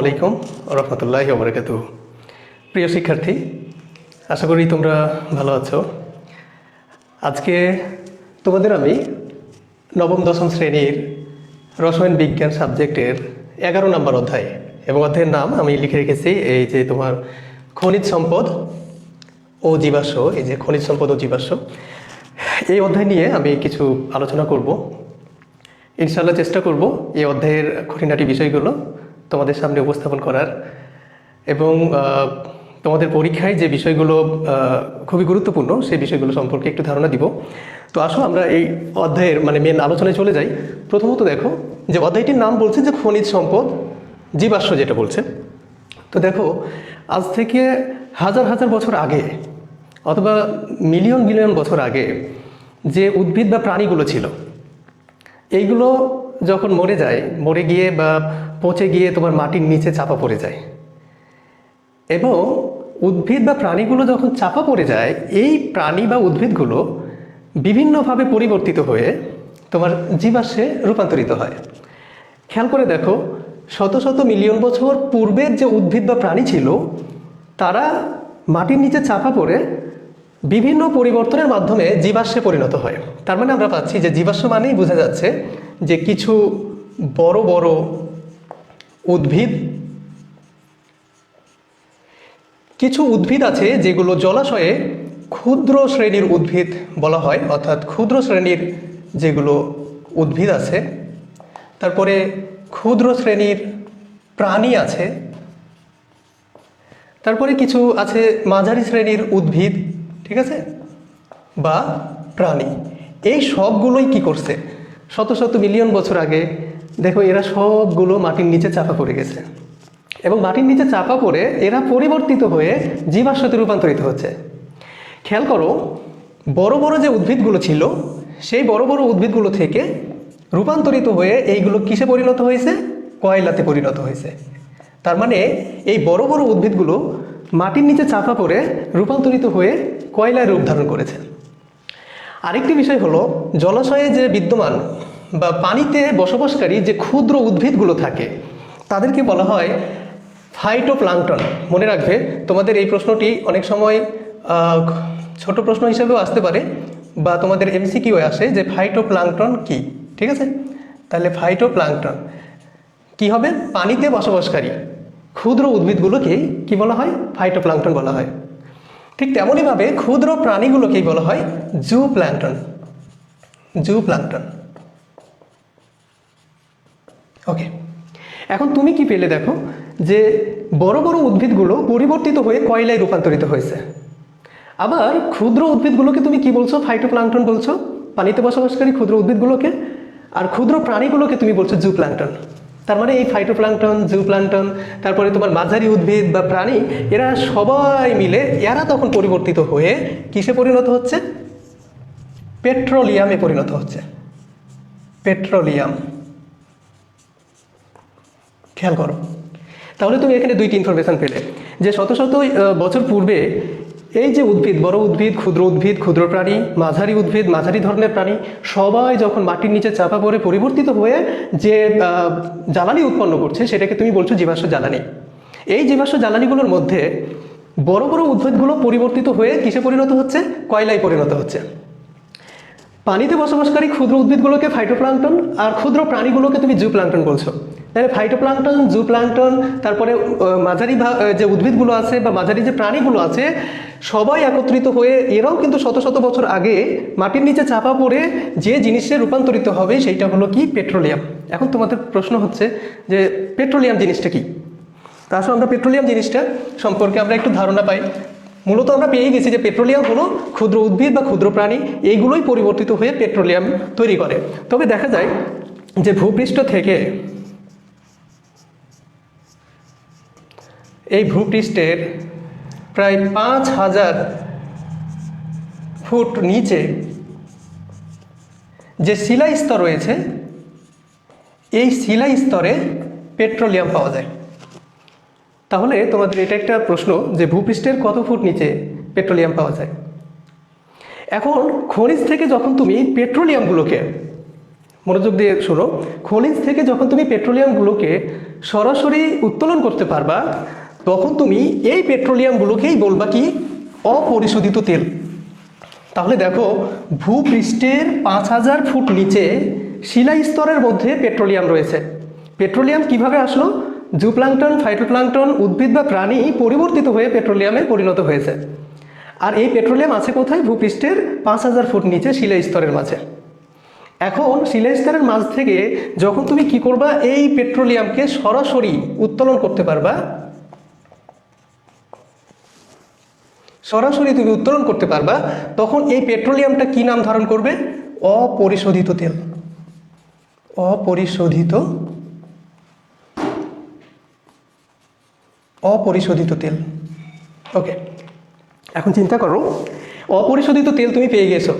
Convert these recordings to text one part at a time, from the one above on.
আলাইকুম রহমতুল্লাহি ওয়া বারাকাতুহু। প্রিয় শিক্ষার্থী, আশা করি তোমরা ভালো আছো। আজকে তোমাদের আমি নবম দশম শ্রেণীর রসায়ন বিজ্ঞান সাবজেক্টের 11 নম্বর অধ্যায় এবং অধ্যায়ের নাম আমি লিখে রেখেছি এই যে তোমার খনিজ সম্পদ ও জীবাশ্ম। এই যে খনিজ সম্পদ ও জীবাশ্ম, এই অধ্যায় নিয়ে আমি কিছু আলোচনা করব। ইনশাআল্লাহ চেষ্টা করব এই অধ্যায়ের খুঁটিনাটি বিষয়গুলো তোমাদের সামনে উপস্থাপন করার এবং তোমাদের পরীক্ষায় যে বিষয়গুলো খুবই গুরুত্বপূর্ণ সেই বিষয়গুলো সম্পর্কে একটু ধারণা দিব। তো আসো আমরা এই অধ্যায়ের মেন আলোচনায় চলে যাই। প্রথমত দেখো যে অধ্যায়টির নাম বলছে যে খনিজ সম্পদ জীবাশ্ম, যেটা বলছে। তো দেখো, আজ থেকে হাজার হাজার বছর আগে অথবা মিলিয়ন মিলিয়ন বছর আগে যে উদ্ভিদ বা প্রাণীগুলো ছিল, এইগুলো যখন মরে গিয়ে বা পচে গিয়ে তোমার মাটির নিচে চাপা পড়ে যায়, এবং উদ্ভিদ বা প্রাণীগুলো যখন চাপা পড়ে যায়, এই প্রাণী বা উদ্ভিদগুলো বিভিন্নভাবে পরিবর্তিত হয়ে তোমার জীবাশ্মে রূপান্তরিত হয়। খেয়াল করে দেখো, শত শত মিলিয়ন বছর পূর্বের যে উদ্ভিদ বা প্রাণী ছিল, তারা মাটির নিচে চাপা পড়ে বিভিন্ন পরিবর্তনের মাধ্যমে জীবাশ্মে পরিণত হয়। তার মানে আমরা পাচ্ছি যে জীবাশ্ম মানেই বোঝা যাচ্ছে যে কিছু বড় বড় উদ্ভিদ আছে যেগুলো জলাশয়ে ক্ষুদ্র শ্রেণীর উদ্ভিদ বলা হয়, অর্থাৎ ক্ষুদ্র শ্রেণীর যেগুলো উদ্ভিদ আছে, তারপরে ক্ষুদ্র শ্রেণীর প্রাণী আছে, তারপরে কিছু আছে মাঝারি শ্রেণীর উদ্ভিদ, ঠিক আছে, বা প্রাণী। এই সবগুলোই কি করছে, শত শত মিলিয়ন বছর আগে দেখো এরা সবগুলো মাটির নিচে চাপা পড়ে গেছে, এবং মাটির নিচে চাপা পড়ে এরা পরিবর্তিত হয়ে জীবাশ্মতে রূপান্তরিত হচ্ছে। খেয়াল করো, বড় বড় যে উদ্ভিদগুলো ছিল, সেই বড় বড় উদ্ভিদগুলো থেকে রূপান্তরিত হয়ে এইগুলো কিসে পরিণত হয়েছে? কয়লাতে পরিণত হয়েছে। তার মানে এই বড় বড় উদ্ভিদগুলো মাটির নিচে চাপা পড়ে রূপান্তরিত হয়ে কয়লায় রূপ ধারণ করেছে। আরেকটি বিষয় হলো, জলাশয়ে যে বিদ্যমান বা পানিতে বসবাসকারী যে ক্ষুদ্র উদ্ভিদগুলো থাকে, তাদেরকে বলা হয় ফাইটোপ্লাঙ্কটন। মনে রাখবে, তোমাদের এই প্রশ্নটি অনেক সময় ছোট প্রশ্ন হিসেবেও আসতে পারে, বা তোমাদের এমসিকিউ আসে যে ফাইটোপ্লাঙ্কটন কি, ঠিক আছে? তাহলে ফাইটোপ্লাঙ্কটন কি হবে? পানিতে বসবাসকারী ক্ষুদ্র উদ্ভিদগুলোকেই কি বলা হয়? ফাইটোপ্লাঙ্কটন বলা হয়। ঠিক তেমনইভাবে ক্ষুদ্র প্রাণীগুলোকেই বলা হয় জুপ্ল্যাঙ্কটন। ওকে, এখন তুমি কি পেলে? দেখো যে বড় বড় উদ্ভিদগুলো পরিবর্তিত হয়ে কয়লায় রূপান্তরিত হয়েছে, আবার ক্ষুদ্র উদ্ভিদগুলোকে তুমি কি বলছো? ফাইটোপ্লাঙ্কটন বলছো, পানিতে বসবাসকারী ক্ষুদ্র উদ্ভিদগুলোকে। আর ক্ষুদ্র প্রাণীগুলোকে তুমি বলছো জুপ্ল্যাঙ্কটন। তার মানে এই ফাইটোপ্লাঙ্কটন, জুপ্ল্যাঙ্কটন, তারপরে তোমার মাঝারি উদ্ভিদ বা প্রাণী, এরা সবাই মিলে এরা তখন পরিবর্তিত হয়ে কিসে পরিণত হচ্ছে? পেট্রোলিয়ামে পরিণত হচ্ছে। পেট্রোলিয়াম। খেয়াল করো, তাহলে তুমি এখানে দুইটি ইনফরমেশন পেলে যে শত শত বছর পূর্বে এই যে উদ্ভিদ, বড় উদ্ভিদ, ক্ষুদ্র প্রাণী, মাঝারি উদ্ভিদ, মাঝারি ধরনের প্রাণী, সবাই যখন মাটির নিচে চাপা পড়ে পরিবর্তিত হয়ে যে জ্বালানি উৎপন্ন করছে, সেটাকে তুমি বলছো জীবাশ্ম জ্বালানি। এই জীবাশ্ম জ্বালানিগুলোর মধ্যে বড় বড় উদ্ভিদগুলো পরিবর্তিত হয়ে কিসে পরিণত হচ্ছে? কয়লায় পরিণত হচ্ছে। পানিতে বসবাসকারী ক্ষুদ্র উদ্ভিদগুলোকে ফাইটোপ্লাঙ্কটন, আর ক্ষুদ্র প্রাণীগুলোকে তুমি জুপ্ল্যাঙ্কটন বলছো। তাহলে ফাইটোপ্লাঙ্কটন, জুপ্ল্যাঙ্কটন, তারপরে মাঝারি যে উদ্ভিদগুলো আছে বা মাঝারি যে প্রাণীগুলো আছে, সবাই একত্রিত হয়ে এরাও কিন্তু শত শত বছর আগে মাটির নিচে চাপা পড়ে যে জিনিসে রূপান্তরিত হবে সেইটা হলো কি? পেট্রোলিয়াম। এখন তোমাদের প্রশ্ন হচ্ছে যে পেট্রোলিয়াম জিনিসটা কি? তা আসলে আমরা পেট্রোলিয়াম জিনিসটা সম্পর্কে আমরা একটু ধারণা পাই। মূলত আমরা পেয়ে গেছি যে পেট্রোলিয়াম হলো ক্ষুদ্র উদ্ভিদ বা ক্ষুদ্র প্রাণী, এইগুলোই পরিবর্তিত হয়ে পেট্রোলিয়াম তৈরি করে। তবে দেখা যায় যে ভূপৃষ্ঠ থেকে এই ভূপৃষ্ঠের প্রায় 5000 ফুট নিচে যে শিলা স্তর রয়েছে, এই শিলা স্তরে পেট্রোলিয়াম পাওয়া যায়। তাহলে তোমাদের এটা একটা প্রশ্ন যে ভূপৃষ্ঠের কত ফুট নিচে পেট্রোলিয়াম পাওয়া যায়। এখন খনিজ থেকে যখন তুমি পেট্রোলিয়ামগুলোকে মনোযোগ দিয়ে শোনো, খনিজ থেকে যখন তুমি পেট্রোলিয়ামগুলোকে সরাসরি উত্তোলন করতে পারবা, তখন তুমি এই পেট্রোলিয়ামগুলোকেই বলবা কি অপরিশোধিত তেল। তাহলে দেখো, ভূপৃষ্ঠের 5000 ফুট নিচে শিলা স্তরের মধ্যে পেট্রোলিয়াম রয়েছে। পেট্রোলিয়াম কিভাবে আসলো? জুপ্লাঙ্কটন, ফাইটোপ্লাঙ্কটন, উদ্ভিদ বা প্রাণী পরিবর্তিত হয়ে পেট্রোলিয়ামে পরিণত হয়েছে। আর এই পেট্রোলিয়াম আছে কোথায়? ভূপৃষ্ঠের 5000 ফুট নিচে শিলা স্তরের মাঝে। এখন শিলা স্তরের মাঝ থেকে যখন তুমি কি করবা, এই পেট্রোলিয়ামকে সরাসরি উত্তোলন করতে পারবা, সরাসরি তুমি উত্তোলন করতে পারবা, তখন এই পেট্রোলিয়ামটা কি নাম ধারণ করবে? অপরিশোধিত তেল। অপরিশোধিত তেল। ওকে, এখন চিন্তা করো, অপরিশোধিত তেল তুমি পেয়ে গেছো।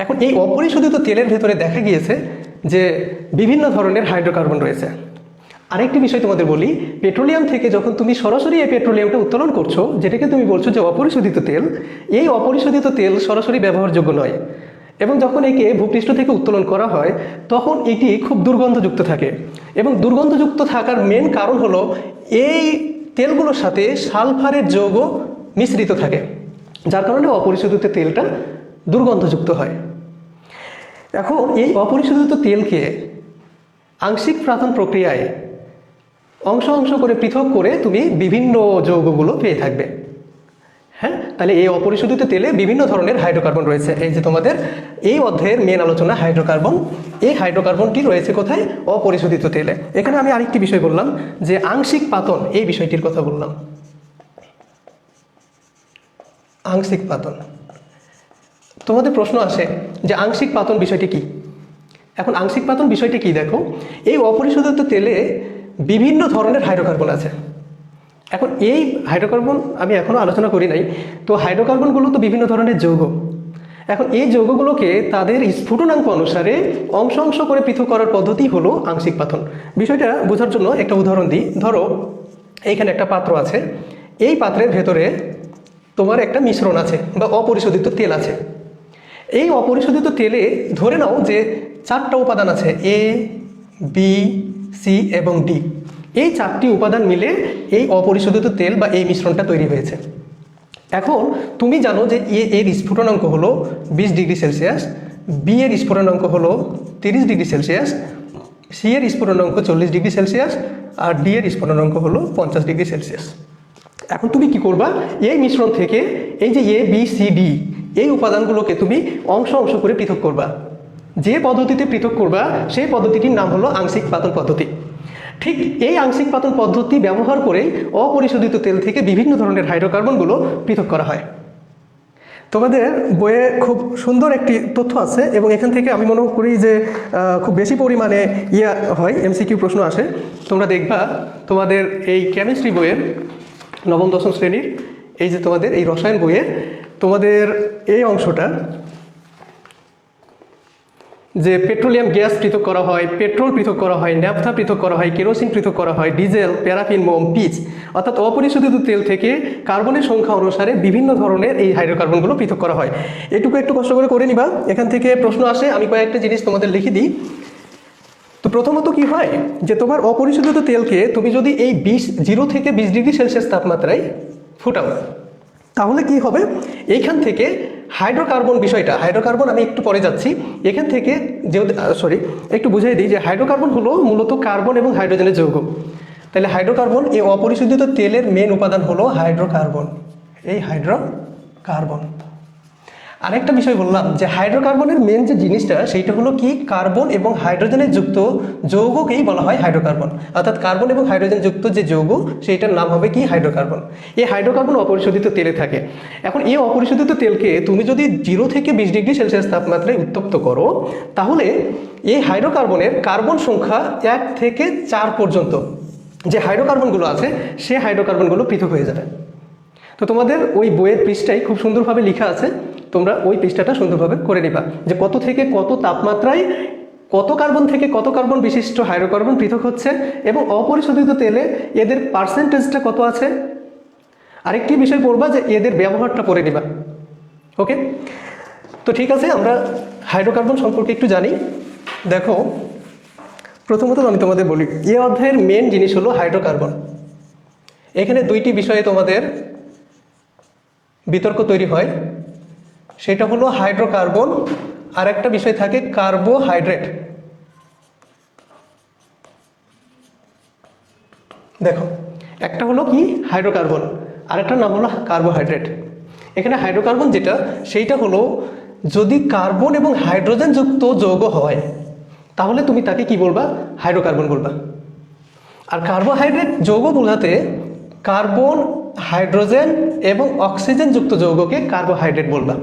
এখন এই অপরিশোধিত তেলের ভেতরে দেখা গিয়েছে যে বিভিন্ন ধরনের হাইড্রোকার্বন রয়েছে। আরেকটি বিষয় তোমাদের বলি, পেট্রোলিয়াম থেকে যখন তুমি সরাসরি এই পেট্রোলিয়ামটা উত্তোলন করছো, যেটাকে তুমি বলছো যে অপরিশোধিত তেল, এই অপরিশোধিত তেল সরাসরি ব্যবহারযোগ্য নয়। এবং যখন একে ভূপৃষ্ঠ থেকে উত্তোলন করা হয়, তখন এটি খুব দুর্গন্ধযুক্ত থাকে। এবং দুর্গন্ধযুক্ত থাকার মেন কারণ হলো এই তেলগুলোর সাথে সালফারের যৌগ মিশ্রিত থাকে, যার কারণে অপরিশোধিত তেলটা দুর্গন্ধযুক্ত হয়। এখন এই অপরিশোধিত তেলকে আংশিক প্রাথন প্রক্রিয়ায় অংশ অংশ করে পৃথক করে তুমি বিভিন্ন যৌগগুলো পেয়ে থাকবে। হ্যাঁ, তাহলে এই অপরিশোধিত তেলে বিভিন্ন ধরনের হাইড্রোকার্বন রয়েছে। এই যে তোমাদের এই অধ্যায়ের মেন আলোচনা হাইড্রোকার্বন, এই হাইড্রোকার্বনটি রয়েছে কোথায়? অপরিশোধিত তেলে। এখানে আমি আরেকটি বিষয় বললাম যে আংশিক পাতন, এই বিষয়টির কথা বললাম। আংশিক পাতন, তোমাদের প্রশ্ন আসে যে আংশিক পাতন বিষয়টি কি? এখন আংশিক পাতন বিষয়টি কি দেখো, এই অপরিশোধিত তেলে বিভিন্ন ধরনের হাইড্রোকার্বন আছে। এখন এই হাইড্রোকার্বন আমি এখনও আলোচনা করি নাই, তো হাইড্রোকার্বনগুলো তো বিভিন্ন ধরনের যৌগ। এখন এই যৌগগুলোকে তাদের স্ফুটনাঙ্ক অনুসারে অংশ অংশ করে পৃথক করার পদ্ধতি হলো আংশিক পাতন। বিষয়টা বোঝার জন্য একটা উদাহরণ দিই। ধরো এইখানে একটা পাত্র আছে, এই পাত্রের ভেতরে তোমার একটা মিশ্রণ আছে বা অপরিশোধিত তেল আছে। এই অপরিশোধিত তেলে ধরে নাও যে 4টা উপাদান আছে, এ, বি, সি এবং ডি। এই 4টি উপাদান মিলে এই অপরিশোধিত তেল বা এই মিশ্রণটা তৈরি হয়েছে। এখন তুমি জানো যে এর স্ফুটনাঙ্ক হলো 20 ডিগ্রি সেলসিয়াস, বি এর স্ফুটনাঙ্ক হলো 30 ডিগ্রি সেলসিয়াস, সি এর স্ফুটনাঙ্ক 40 ডিগ্রি সেলসিয়াস, আর ডি এর স্ফুটনাঙ্ক হলো 50 ডিগ্রি সেলসিয়াস। এখন তুমি কি করবা, এই মিশ্রণ থেকে এই যে এ, বি, সি, ডি এই উপাদানগুলোকে তুমি অংশ অংশ করে পৃথক করবা। যে পদ্ধতিতে পৃথক করবা সেই পদ্ধতিটির নাম হলো আংশিক পাতন পদ্ধতি। ঠিক এই আংশিক পাতন পদ্ধতি ব্যবহার করে অপরিশোধিত তেল থেকে বিভিন্ন ধরনের হাইড্রোকার্বনগুলো পৃথক করা হয়। তোমাদের বইয়ে খুব সুন্দর একটি তথ্য আছে এবং এখান থেকে আমি মনে করি যে খুব বেশি পরিমাণে হয়, এমসিকিউ প্রশ্ন আসে। তোমরা দেখবা তোমাদের এই কেমিস্ট্রি বইয়ের নবম দশম শ্রেণীর এই যে তোমাদের এই রসায়ন বইয়ে তোমাদের এই অংশটা, যে পেট্রোলিয়াম গ্যাস পৃথক করা হয়, পেট্রোল পৃথক করা হয়, ন্যাপথা পৃথক করা হয়, কেরোসিন পৃথক করা হয়, ডিজেল, প্যারাফিন, মোম, পিচ, অর্থাৎ অপরিশোধিত তেল থেকে কার্বনের সংখ্যা অনুসারে বিভিন্ন ধরনের এই হাইড্রোকার্বনগুলো পৃথক করা হয়। এটুকু একটু কষ্ট করে নিবা, এখান থেকে প্রশ্ন আসে। আমি কয়েকটা জিনিস তোমাদের লিখে দিই। তো প্রথমত কি হয় যে তোমার অপরিশোধিত তেলকে তুমি যদি এই 0 থেকে 20 ডিগ্রি সেলসিয়াস তাপমাত্রায় ফুটাও, তাহলে কি হবে, এইখান থেকে হাইড্রোকার্বন বিষয়টা, হাইড্রোকার্বন আমি একটু পরে যাচ্ছি, এখান থেকে যেহেতু একটু বুঝিয়ে দিই যে হাইড্রোকার্বন হলো মূলত কার্বন এবং হাইড্রোজেনের যৌগ। তাহলে হাইড্রোকার্বন, এই অপরিশোধিত তেলের মেন উপাদান হলো হাইড্রোকার্বন, এই হাইড্রোকার্বন। আরেকটা বিষয় বললাম যে হাইড্রোকার্বনের মেন যে জিনিসটা সেইটা হলো কি, কার্বন এবং হাইড্রোজেনের যুক্ত যৌগকেই বলা হয় হাইড্রোকার্বন। অর্থাৎ কার্বন এবং হাইড্রোজেন যুক্ত যে যৌগ সেইটার নাম হবে কি, হাইড্রোকার্বন। এই হাইড্রোকার্বন অপরিশোধিত তেলে থাকে। এখন এই অপরিশোধিত তেলকে তুমি যদি 0 থেকে 20 ডিগ্রি সেলসিয়াস তাপমাত্রায় উত্তপ্ত করো, তাহলে এই হাইড্রোকার্বনের কার্বন সংখ্যা 1 থেকে 4 পর্যন্ত যে হাইড্রোকার্বনগুলো আছে সে হাইড্রোকার্বনগুলো পৃথক হয়ে যাবে। তো তোমাদের ওই বইয়ের পৃষ্ঠায় খুব সুন্দরভাবে লেখা আছে, তোমরা ওই পৃষ্ঠাটা সুন্দরভাবে করে নিবা যে কত থেকে কত তাপমাত্রায় কত কার্বন থেকে কত কার্বন বিশিষ্ট হাইড্রোকার্বন পৃথক হচ্ছে এবং অপরিশোধিত তেলে এদের পার্সেন্টেজটা কত আছে। আরেকটি বিষয় পড়বা যে এদের ব্যবহারটা পড়ে নিবা। ওকে, তো ঠিক আছে, আমরা হাইড্রোকার্বন সম্পর্কে একটু জানি দেখো, প্রথমত আমি তোমাদের বলি, এই অধ্যায়ের মেন জিনিস হলো হাইড্রোকার্বন। এখানে দুইটি বিষয়ে তোমাদের বিতর্ক তৈরি হয়, সেটা হলো হাইড্রোকার্বন, আর একটা বিষয় থাকে কার্বোহাইড্রেট। দেখো, একটা হলো কি হাইড্রোকার্বন, আর একটা নাম হলো কার্বোহাইড্রেট। এখানে হাইড্রোকার্বন যেটা, সেইটা হলো যদি কার্বন এবং হাইড্রোজেন যুক্ত যৌগ হয় তাহলে তুমি তাকে কি বলবা? হাইড্রোকার্বন বলবা। আর কার্বোহাইড্রেট যৌগ বোঝাতে কার্বন, হাইড্রোজেন এবং অক্সিজেন যুক্ত যৌগকে কার্বোহাইড্রেট বলবা।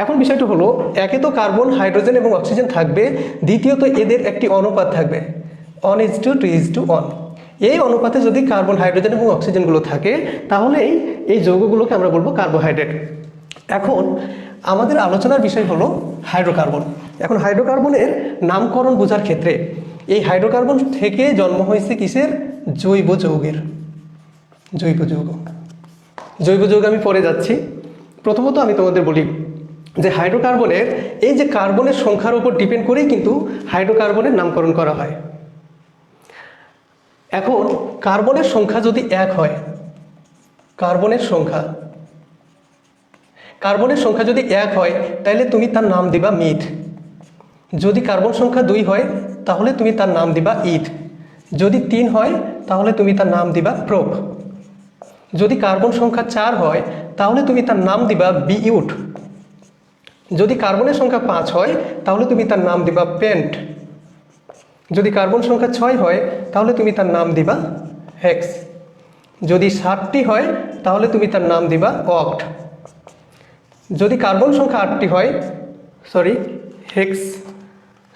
এখন বিষয়টা হলো, একে তো কার্বন, হাইড্রোজেন এবং অক্সিজেন থাকবে, দ্বিতীয়ত এদের একটি অনুপাত থাকবে 1:2:1। এই অনুপাতে যদি কার্বন, হাইড্রোজেন এবং অক্সিজেনগুলো থাকে তাহলেই এই যৌগগুলোকে আমরা বলবো কার্বোহাইড্রেট। এখন আমাদের আলোচনার বিষয় হলো হাইড্রোকার্বন। এখন হাইড্রোকার্বনের নামকরণ বোঝার ক্ষেত্রে এই হাইড্রোকার্বন থেকে জন্ম হয়েছে কিসের? জৈব যৌগের। জৈব যৌগ, জৈব যৌগ আমি পরে যাচ্ছি। প্রথমত আমি তোমাদের বলি যে হাইড্রোকার্বনের এই যে কার্বনের সংখ্যার উপর ডিপেন্ড করেই কিন্তু হাইড্রোকার্বনের নামকরণ করা হয়। এখন কার্বনের সংখ্যা যদি 1 হয়, কার্বনের সংখ্যা যদি 1 হয় তাহলে তুমি তার নাম দিবা মিথ। যদি কার্বন সংখ্যা 2 হয় তাহলে তুমি তার নাম দিবা ইথ। যদি 3 হয় তাহলে তুমি তার নাম দিবা প্রোপ। যদি কার্বন সংখ্যা 4 হয় তাহলে তুমি তার নাম দিবা বিউট। যদি কার্বনের সংখ্যা 5 হয় তাহলে তুমি তার নাম দিবা পেন্ট। যদি কার্বন সংখ্যা 6 হয় তাহলে তুমি তার নাম দিবা হেক্স। যদি 7টি হয় তাহলে তুমি তার নাম দিবা অক্ট। যদি কার্বন সংখ্যা 8টি হয়, হেক্স,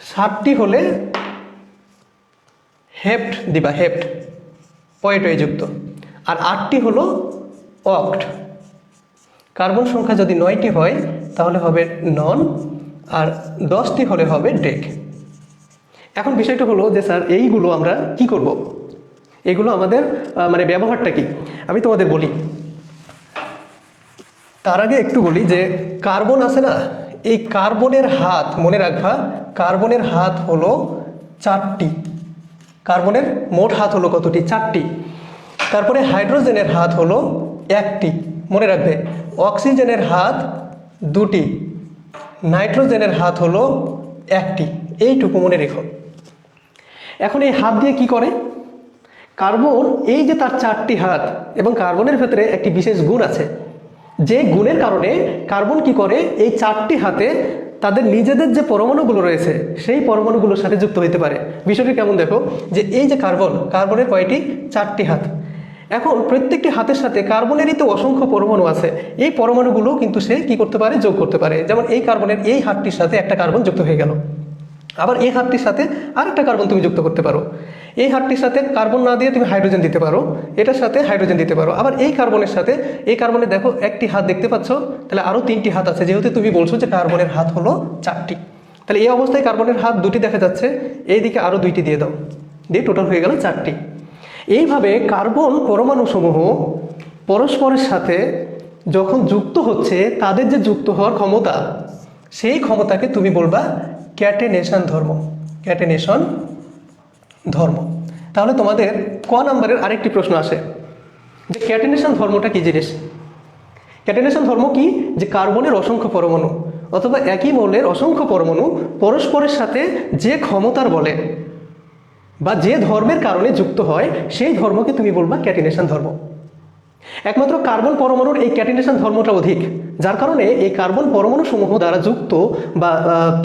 7টি হলে হেপ্ট দিবা, হেপ্ট পয়েটয় যুক্ত। আর 8টি হলো অক্ট। কার্বন সংখ্যা যদি 9টি হয় তাহলে হবে নন, আর 10টি হলে হবে ডেক। এখন বিষয়টা হলো যে স্যার এইগুলো আমরা কি করব? এগুলো আমাদের মানে ব্যবহারটা কি আমি তোমাদের বলি। তার আগে একটু বলি যে কার্বন আছে না, এই কার্বনের হাত মনে রাখবা, কার্বনের হাত হলো 4টি। কার্বনের মোট হাত হলো কতটি? 4টি। তারপরে হাইড্রোজেনের হাত হলো 1টি, মনে রাখবে। অক্সিজেনের হাত 2টি, নাইট্রোজেনের হাত হলো 1টি। এইটুকু মনে রেখো। এখন এই হাত দিয়ে কি করে? কার্বন এই যে তার 4টি হাত, এবং কার্বনের ভেতরে একটি বিশেষ গুণ আছে, যে গুণের কারণে কার্বন কি করে, এই 4টি হাতে তাদের নিজেদের যে পরমাণুগুলো রয়েছে সেই পরমাণুগুলোর সাথে যুক্ত হতে পারে। বিষয়টি কেমন দেখো, যে এই যে কার্বনের কয়টি? 4টি হাত। এখন প্রত্যেকটি হাতের সাথে কার্বনেরই তো অসংখ্য পরমাণু আছে, এই পরমাণুগুলো কিন্তু সে কি করতে পারে? যোগ করতে পারে। যেমন এই কার্বনের এই হাতটির সাথে একটা কার্বন যুক্ত হয়ে গেল, আবার এই হাতটির সাথে আরেকটা কার্বন তুমি যুক্ত করতে পারো। এই হাতটির সাথে কার্বন না দিয়ে তুমি হাইড্রোজেন দিতে পারো, এটার সাথে হাইড্রোজেন দিতে পারো। আবার এই কার্বনের সাথে, এই কার্বনে দেখো একটি হাত দেখতে পাচ্ছ, তাহলে আরও 3টি হাত আছে, যেহেতু তুমি বলছো যে কার্বনের হাত হলো 4টি। তাহলে এই অবস্থায় কার্বনের হাত 2টি দেখা যাচ্ছে, এইদিকে আরও 2টি দিয়ে দাও, দিয়ে টোটাল হয়ে গেল 4টি। এইভাবে কার্বন পরমাণুসমূহ পরস্পরের সাথে যখন যুক্ত হচ্ছে, তাদের যে যুক্ত হওয়ার ক্ষমতা, সেই ক্ষমতাকে তুমি বলবা ক্যাটেনেশন ধর্ম। ক্যাটেনেশন ধর্ম। তাহলে তোমাদের ক নাম্বারের আরেকটি প্রশ্ন আসে যে ক্যাটেনেশন ধর্মটা কি জিনিস? ক্যাটেনেশন ধর্ম কি? যে কার্বনের অসংখ্য পরমাণু অথবা একই মৌলের অসংখ্য পরমাণু পরস্পরের সাথে যে ক্ষমতার বলে বা যে ধর্মের কারণে যুক্ত হয়, সেই ধর্মকে তুমি বলবা ক্যাটেনেশন ধর্ম। একমাত্র কার্বন পরমাণুর এই ক্যাটেনেশন ধর্মটা অধিক, যার কারণে এই কার্বন পরমাণু সমূহ দ্বারা যুক্ত বা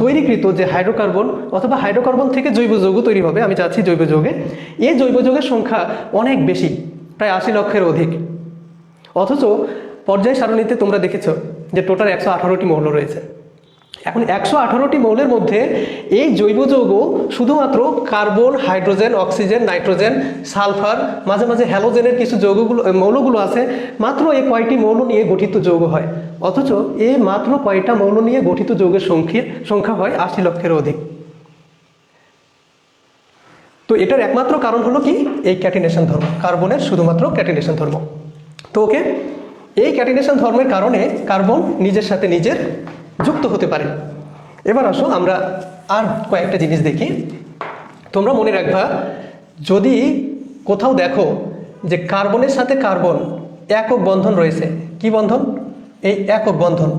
তৈরিকৃত যে হাইড্রোকার্বন অথবা হাইড্রোকার্বন থেকে জৈব যৌগ তৈরি হবে, আমি চাচ্ছি জৈব যৌগে, এই জৈব যৌগের সংখ্যা অনেক বেশি, প্রায় 80 লক্ষের অধিক। অথচ পর্যায় সারণীতে তোমরা দেখেছো যে টোটাল 118টি মৌল রয়েছে। এখন 118টি মৌলের মধ্যে এই জৈব যৌগ শুধুমাত্র carbon, hydrogen, oxygen, nitrogen, sulphur, মাঝে মাঝে হ্যালোজেনের কিছু মৌলগুলো আছে, মাত্র এই কয়টি মৌল নিয়ে গঠিত যৌগ হয়। অথচ এই মাত্র কয়টা মৌল নিয়ে গঠিত যৌগের সংখ্যা হয় 80 লক্ষের অধিক। তো এটার একমাত্র কারণ হলো কি? এই ক্যাটেনেশন ধর্ম, কার্বনের শুধুমাত্র ক্যাটেনেশন ধর্ম। তো ওকে, এই ক্যাটেনেশন ধর্মের কারণে কার্বন নিজের সাথে নিজের যুক্ত হতে পারে। এবার আসো আমরা আর কয়েকটা জিনিস দেখি। তোমরা মনে রাখবা, যদি কোথাও দেখো যে কার্বনের সাথে কার্বন একক বন্ধন রয়েছে, কি বন্ধন? এই একক বন্ধন।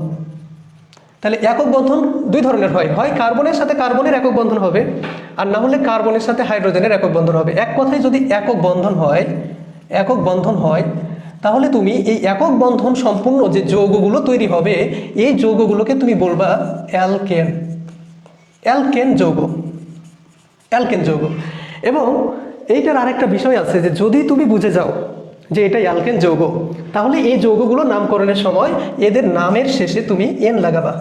তাহলে একক বন্ধন দুই ধরনের হয়, হয় কার্বনের সাথে কার্বনের একক বন্ধন হবে, আর না হলে কার্বনের সাথে হাইড্রোজেনের একক বন্ধন হবে। এক কথায় যদি একক বন্ধন হয় তাহলে তুমি এই একক বন্ধন সম্পূর্ণ যে যৌগগুলো তৈরি হবে এই যৌগগুলোকে তুমি বলবা অ্যালকেন। অ্যালকেন যৌগ। এবং এইটার আরেকটা বিষয় আছে যে যদি তুমি বুঝে যাও যে এটা অ্যালকেন যৌগ, তাহলে এই যৌগগুলো নামকরণের সময় এদের নামের শেষে তুমি এন লাগাবা।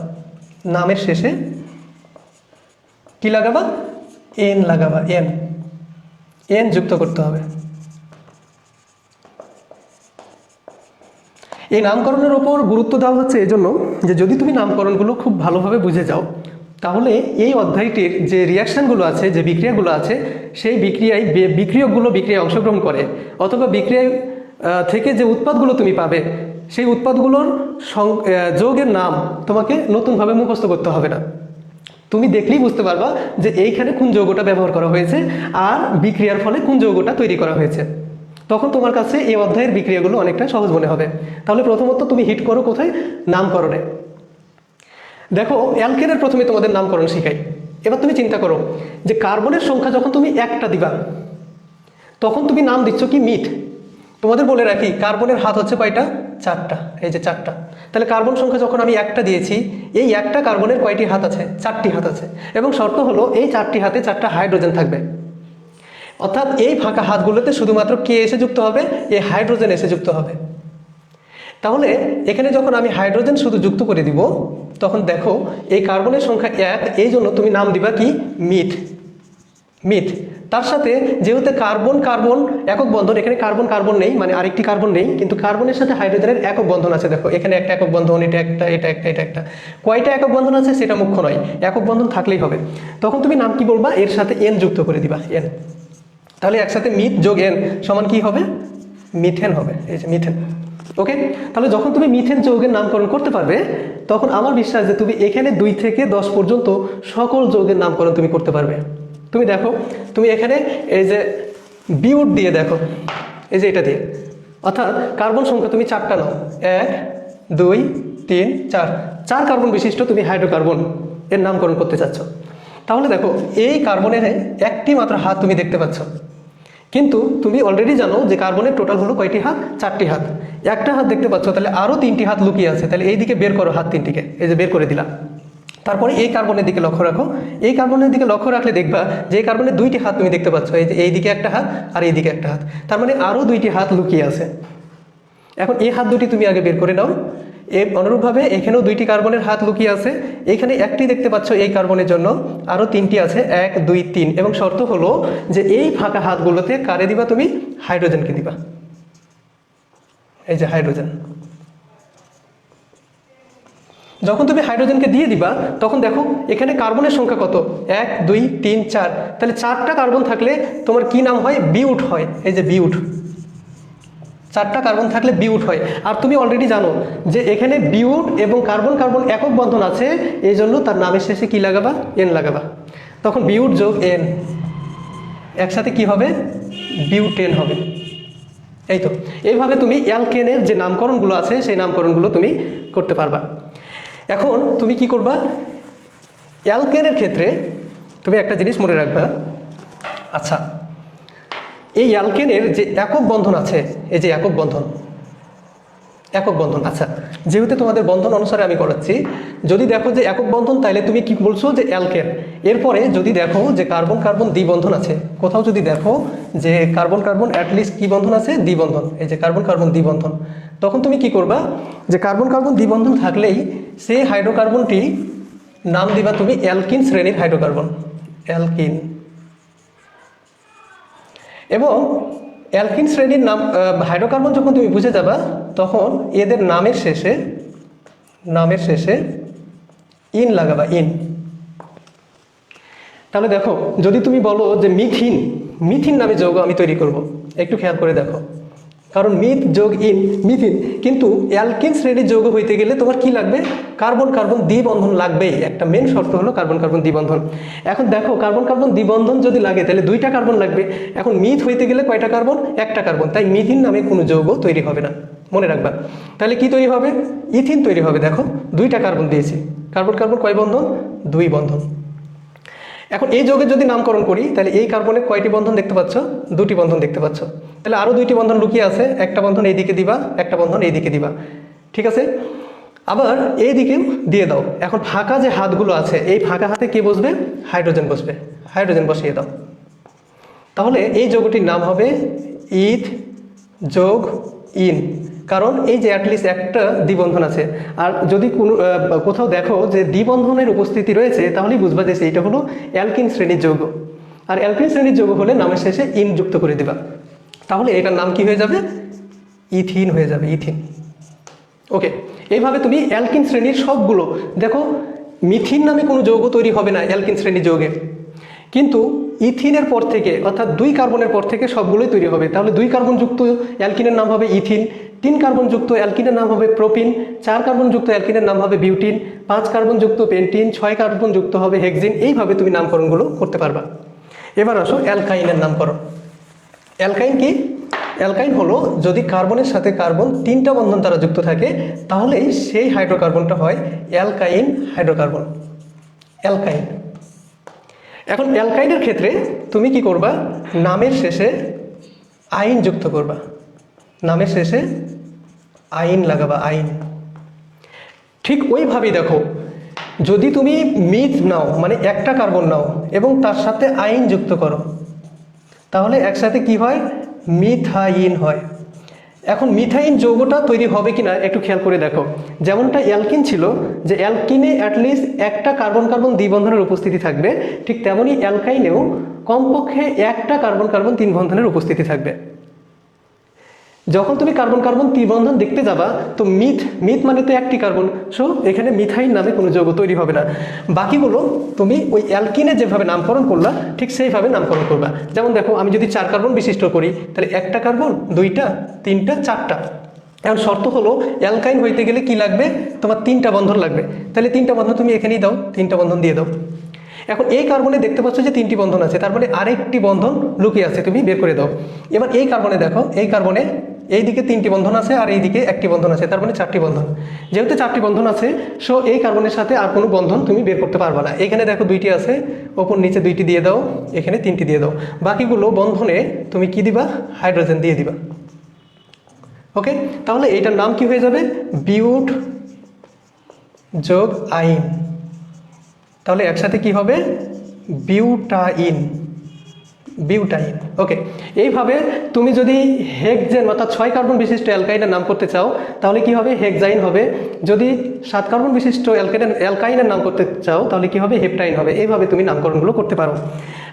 নামের শেষে কি লাগাবা? এন লাগাবা। এন যুক্ত করতে হবে। এই নামকরণের ওপর গুরুত্ব দেওয়া হচ্ছে এজন্য যে যদি তুমি নামকরণগুলো খুব ভালোভাবে বুঝে যাও, তাহলে এই অধ্যায়টির যে রিয়াকশানগুলো আছে, যে বিক্রিয়াগুলো আছে, সেই বিক্রিয়কগুলো বিক্রিয়ায় অংশগ্রহণ করে, অথবা বিক্রিয়া থেকে যে উৎপাদগুলো তুমি পাবে সেই উৎপাদগুলোর যৌগের নাম তোমাকে নতুনভাবে মুখস্থ করতে হবে না। তুমি দেখলেই বুঝতে পারবা যে এইখানে কোন যৌগটা ব্যবহার করা হয়েছে আর বিক্রিয়ার ফলে কোন যৌগটা তৈরি করা হয়েছে। তখন তোমার কাছে এই অধ্যায়ের বিক্রিয়াগুলো অনেকটা সহজ মনে হবে। তাহলে প্রথমত তুমি হিট করো কোথায়? নামকরণে। দেখো, অ্যালকেনের প্রথমে তোমাদের নামকরণ শিখাই। এবার তুমি চিন্তা করো যে কার্বনের সংখ্যা যখন তুমি একটা দিবা তখন তুমি নাম দিচ্ছ কি? মিথ। তোমাদের বলে রাখি, কার্বনের হাত হচ্ছে কয়টা? 4টা। এই যে 4টা। তাহলে কার্বন সংখ্যা যখন আমি একটা দিয়েছি, এই একটা কার্বনের কয়টি হাত আছে? 4টি হাত আছে। এবং শর্ত হলো এই 4টি হাতে 4টা হাইড্রোজেন থাকবে। অর্থাৎ এই ফাঁকা হাতগুলোতে শুধুমাত্র কে এসে যুক্ত হবে? এই হাইড্রোজেন এসে যুক্ত হবে। তাহলে এখানে যখন আমি হাইড্রোজেন শুধু যুক্ত করে দিব, তখন দেখো এই কার্বনের সংখ্যা 1, এই জন্য তুমি নাম দিবা কি? মিথ। তার সাথে যেহেতু কার্বন একক বন্ধন, এখানে কার্বন নেই, মানে আরেকটি কার্বন নেই, কিন্তু কার্বনের সাথে হাইড্রোজেনের একক বন্ধন আছে। দেখো এখানে একটা একক বন্ধন, এটা একটা। কয়টা একক বন্ধন আছে সেটা মুখ্য নয়, একক বন্ধন থাকলেই হবে। তখন তুমি নাম কি বলবা? এর সাথে এন যুক্ত করে দিবা, এন। তাহলে একসাথে মিথ যোগ এন সমান কি হবে? মিথেন হবে। এই যে মিথেন। ওকে, তাহলে যখন তুমি মিথেন যৌগের নামকরণ করতে পারবে, তখন আমার বিশ্বাস যে তুমি এখানে 2 থেকে 10 পর্যন্ত সকল যৌগের নামকরণ তুমি করতে পারবে। তুমি দেখো, তুমি এখানে এই যে বিউট দিয়ে দেখো, এই যে এটা দিয়ে, অর্থাৎ কার্বন সংখ্যা তুমি 4টা নাও, 1 2 3 4 কার্বন বিশিষ্ট তুমি হাইড্রোকার্বন এর নামকরণ করতে চাচ্ছ। তাহলে দেখো এই কার্বনের একটি মাত্র হাত তুমি দেখতে পাচ্ছ, কিন্তু তুমি অলরেডি জানো যে কার্বনের টোটাল হলো কয়টি হাত? 4টি হাত। একটা হাত দেখতে পাচ্ছ, তাহলে আরও 3টি হাত লুকিয়ে আছে। তাহলে এই দিকে বের করো হাত 3টিকে, এই যে বের করে দিলাম। তারপরে এই কার্বনের দিকে লক্ষ্য রাখো। এই কার্বনের দিকে লক্ষ্য রাখলে দেখবা যে এই কার্বনের 2টি হাত তুমি দেখতে পাচ্ছ, এই যে এই দিকে একটা হাত আর এই দিকে একটা হাত। তার মানে আরও 2টি হাত লুকিয়ে আছে। এখন এই হাত দুটি তুমি আগে বের করে নাও। অনুরূপভাবে এখানেও 2টি কার্বনের হাত লুকিয়ে আছে। এখানে একটি দেখতে পাচ্ছ এই কার্বনের জন্য, আরও 3টি আছে, 1 2 3। এবং শর্ত হলো যে এই ফাঁকা হাতগুলোতে কারে দিবা? তুমি হাইড্রোজেনকে দিবা। এই যে হাইড্রোজেন। যখন তুমি হাইড্রোজেনকে দিয়ে দিবা, তখন দেখো এখানে কার্বনের সংখ্যা কত? 1 2 3 4। তাহলে 4টা কার্বন থাকলে তোমার কি নাম হয়? বিউট হয়। এই যে বিউট। 4টা কার্বন থাকলে বিউট হয়। আর তুমি অলরেডি জানো যে এখানে বিউট এবং কার্বন একক বন্ধন আছে, এই জন্য তার নামের শেষে কি লাগাবা? এন লাগাবা। তখন বিউট যোগ এন একসাথে কি হবে? বিউটেন হবে। এই তো, এইভাবে তুমি অ্যালকেনের যে নামকরণগুলো আছে সেই নামকরণগুলো তুমি করতে পারবা। এখন তুমি কি করবা? অ্যালকেনের ক্ষেত্রে তুমি একটা জিনিস মনে রাখবা। আচ্ছা, এই অ্যালকেনের যে একক বন্ধন আছে, এই যে একক বন্ধন, আচ্ছা যেহেতু তোমাদের বন্ধন অনুসারে আমি করাচ্ছি, যদি দেখো যে একক বন্ধন, তাইলে তুমি কি বলছো? যে অ্যালকেন। এরপরে যদি দেখো যে কার্বন দ্বিবন্ধন আছে, কোথাও যদি দেখো যে কার্বন অ্যাটলিস্ট কি বন্ধন আছে? দ্বিবন্ধন। এই যে কার্বন দ্বিবন্ধন। তখন তুমি কি করবা? যে কার্বন দ্বিবন্ধন থাকলেই সেই হাইড্রোকার্বনটি নাম দিবা তুমি অ্যালকিন শ্রেণীর হাইড্রোকার্বন, অ্যালকিন। এবং অ্যালকিন শ্রেণীর নাম হাইড্রোকার্বন যখন তুমি বুঝে যাবা, তখন এদের নামের শেষে ইন লাগাবা, ইন। তাহলে দেখো, যদি তুমি বলো যে মিথিন নামে যৌগ আমি তৈরি করব, একটু খেয়াল করে দেখো। কারণ মিথ যোগ ইন মিথিন, কিন্তু অ্যালকিন শ্রেণীর যৌগ হইতে গেলে তোমার কি লাগবে? কার্বন কার্বন দ্বিবন্ধন লাগবেই। একটা মেন শর্ত হলো কার্বন কার্বন দ্বিবন্ধন। এখন দেখো কার্বন কার্বন দ্বিবন্ধন যদি লাগে তাহলে 2টা কার্বন লাগবে। এখন মিথ হইতে গেলে কয়টা কার্বন? 1টা কার্বন, তাই মিথিন নামে কোনো যৌগ তৈরি হবে না, মনে রাখবা। তাহলে কি তৈরি হবে? ইথিন তৈরি হবে। দেখো 2টা কার্বন দিয়েছি, কার্বন কার্বন কয় বন্ধন? 2 বন্ধন। এখন এই যৌগের যদি নামকরণ করি তাহলে এই কার্বনে কয়টি বন্ধন দেখতে পাচ্ছ? 2টি বন্ধন দেখতে পাচ্ছ। তাহলে আরও 2টি বন্ধন লুকিয়ে আছে, একটা বন্ধন এইদিকে দিবা, একটা বন্ধন এইদিকে দিবা, ঠিক আছে? আবার এইদিকে দিয়ে দাও। এখন ফাঁকা যে হাতগুলো আছে, এই ফাঁকা হাতে কে বসবে? হাইড্রোজেন বসবে। হাইড্রোজেন বসিয়ে দাও। তাহলে এই যৌগটির নাম হবে ইথ যোগ ইন, কারণ এই যে অ্যাটলিস্ট একটা দ্বিবন্ধন আছে। আর যদি কোনো কোথাও দেখো যে দ্বিবন্ধনের উপস্থিতি রয়েছে, তাহলেই বুঝবা যে এইটা হলো অ্যালকিন শ্রেণীর যৌগ। আর অ্যালকিন শ্রেণীর যৌগ হলে নামের শেষে ইন যুক্ত করে দিবা, তাহলে এটার নাম কি হয়ে যাবে? ইথিন হয়ে যাবে, ইথিন। ওকে, এইভাবে তুমি অ্যালকিন শ্রেণীর সবগুলো দেখো। মিথিন নামে কোনো যৌগ তৈরি হবে না অ্যালকিন শ্রেণীর যৌগে, কিন্তু ইথিনের পর থেকে অর্থাৎ 2 কার্বনের পর থেকে সবগুলোই তৈরি হবে। তাহলে 2 কার্বন যুক্ত অ্যালকিনের নাম হবে ইথিন, 3 কার্বন যুক্ত অ্যালকিনের নাম হবে প্রোপিন, 4 কার্বন যুক্ত অ্যালকিনের নাম হবে বিউটিন, 5 কার্বন যুক্ত পেন্টিন, 6 কার্বন যুক্ত হবে হেক্সিন। এইভাবে তুমি নামকরণগুলো করতে পারবা। এবার আসো অ্যালকাইনের নামকরণ। অ্যালকাইন কি? অ্যালকাইন হলো যদি কার্বনের সাথে কার্বন 3টা বন্ধন দ্বারা যুক্ত থাকে, তাহলেই সেই হাইড্রোকার্বনটা হয় অ্যালকাইন হাইড্রোকার্বন, অ্যালকাইন। এখন অ্যালকাইনের ক্ষেত্রে তুমি কি করবা? নামের শেষে আইন যুক্ত করবা, নামের শেষে আইন লাগাবা, আইন। ঠিক ওইভাবেই দেখো, যদি তুমি মিথ নাও মানে একটা কার্বন নাও এবং তার সাথে আইন যুক্ত করো, তাহলে একসাথে কি হয়? মিথাইন হয়। এখন মিথাইন যৌগটা তৈরি হবে কিনা একটু খেয়াল করে দেখো। যেমনটা অ্যালকিন ছিল, যে অ্যালকিনে অ্যাটলিস্ট একটা কার্বন কার্বন দ্বিবন্ধনের উপস্থিতি থাকবে, ঠিক তেমনই অ্যালকাইনেও কমপক্ষে একটা কার্বন কার্বন 3 বন্ধনের উপস্থিতি থাকবে। যখন তুমি কার্বন কার্বন ত্রিবন্ধন দেখতে যাবা, তো মিথ মানে তো একটি কার্বন, সো এখানে মিথাইন নামে কোনো যৌগ তৈরি হবে না। বাকিগুলো তুমি ওই অ্যালকিনে যেভাবে নামকরণ করলা ঠিক সেইভাবে নামকরণ করবা। যেমন দেখো, আমি যদি 4 কার্বন বিশিষ্ট করি, তাহলে একটা কার্বন, 2টা, 3টা, 4টা। এখন শর্ত হলো অ্যালকাইন হইতে গেলে কি লাগবে? তোমার 3টা বন্ধন লাগবে। তাহলে 3টা বন্ধন তুমি এখানেই দাও, 3টা বন্ধন দিয়ে দাও। এখন এই কার্বনে দেখতে পাচ্ছ যে 3টি বন্ধন আছে, তার মানে আরেকটি বন্ধন লুকিয়ে আছে, তুমি বের করে দাও। এবার এই কার্বনে দেখো, এই কার্বনে এইদিকে 3টি বন্ধন আছে আর এইদিকে একটি বন্ধন আছে, তার মানে 4টি বন্ধন। যেহেতু 4টি বন্ধন আছে, সো এই কার্বনের সাথে আর কোনো বন্ধন তুমি বের করতে পারবে না। এখানে দেখো 2টি আছে, ওপর নিচে 2টি দিয়ে দাও, এখানে 3টি দিয়ে দাও। বাকিগুলো বন্ধনে তুমি কি দিবা? হাইড্রোজেন দিয়ে দিবা। ওকে, তাহলে এইটার নাম কি হয়ে যাবে? বিউট যোগ আইন। তাহলে একসাথে কি হবে? Butyne, butyne. ওকে, এইভাবে তুমি যদি হেক্সেন অর্থাৎ 6 কার্বন বিশিষ্ট অ্যালকাইনের নাম করতে চাও, তাহলে কি হবে? হেক্সাইন হবে। যদি 7 কার্বন বিশিষ্ট অ্যালকাইনের নাম করতে চাও, তাহলে কি হবে? হেপটাইন হবে। এইভাবে তুমি নামকরণগুলো করতে পারো।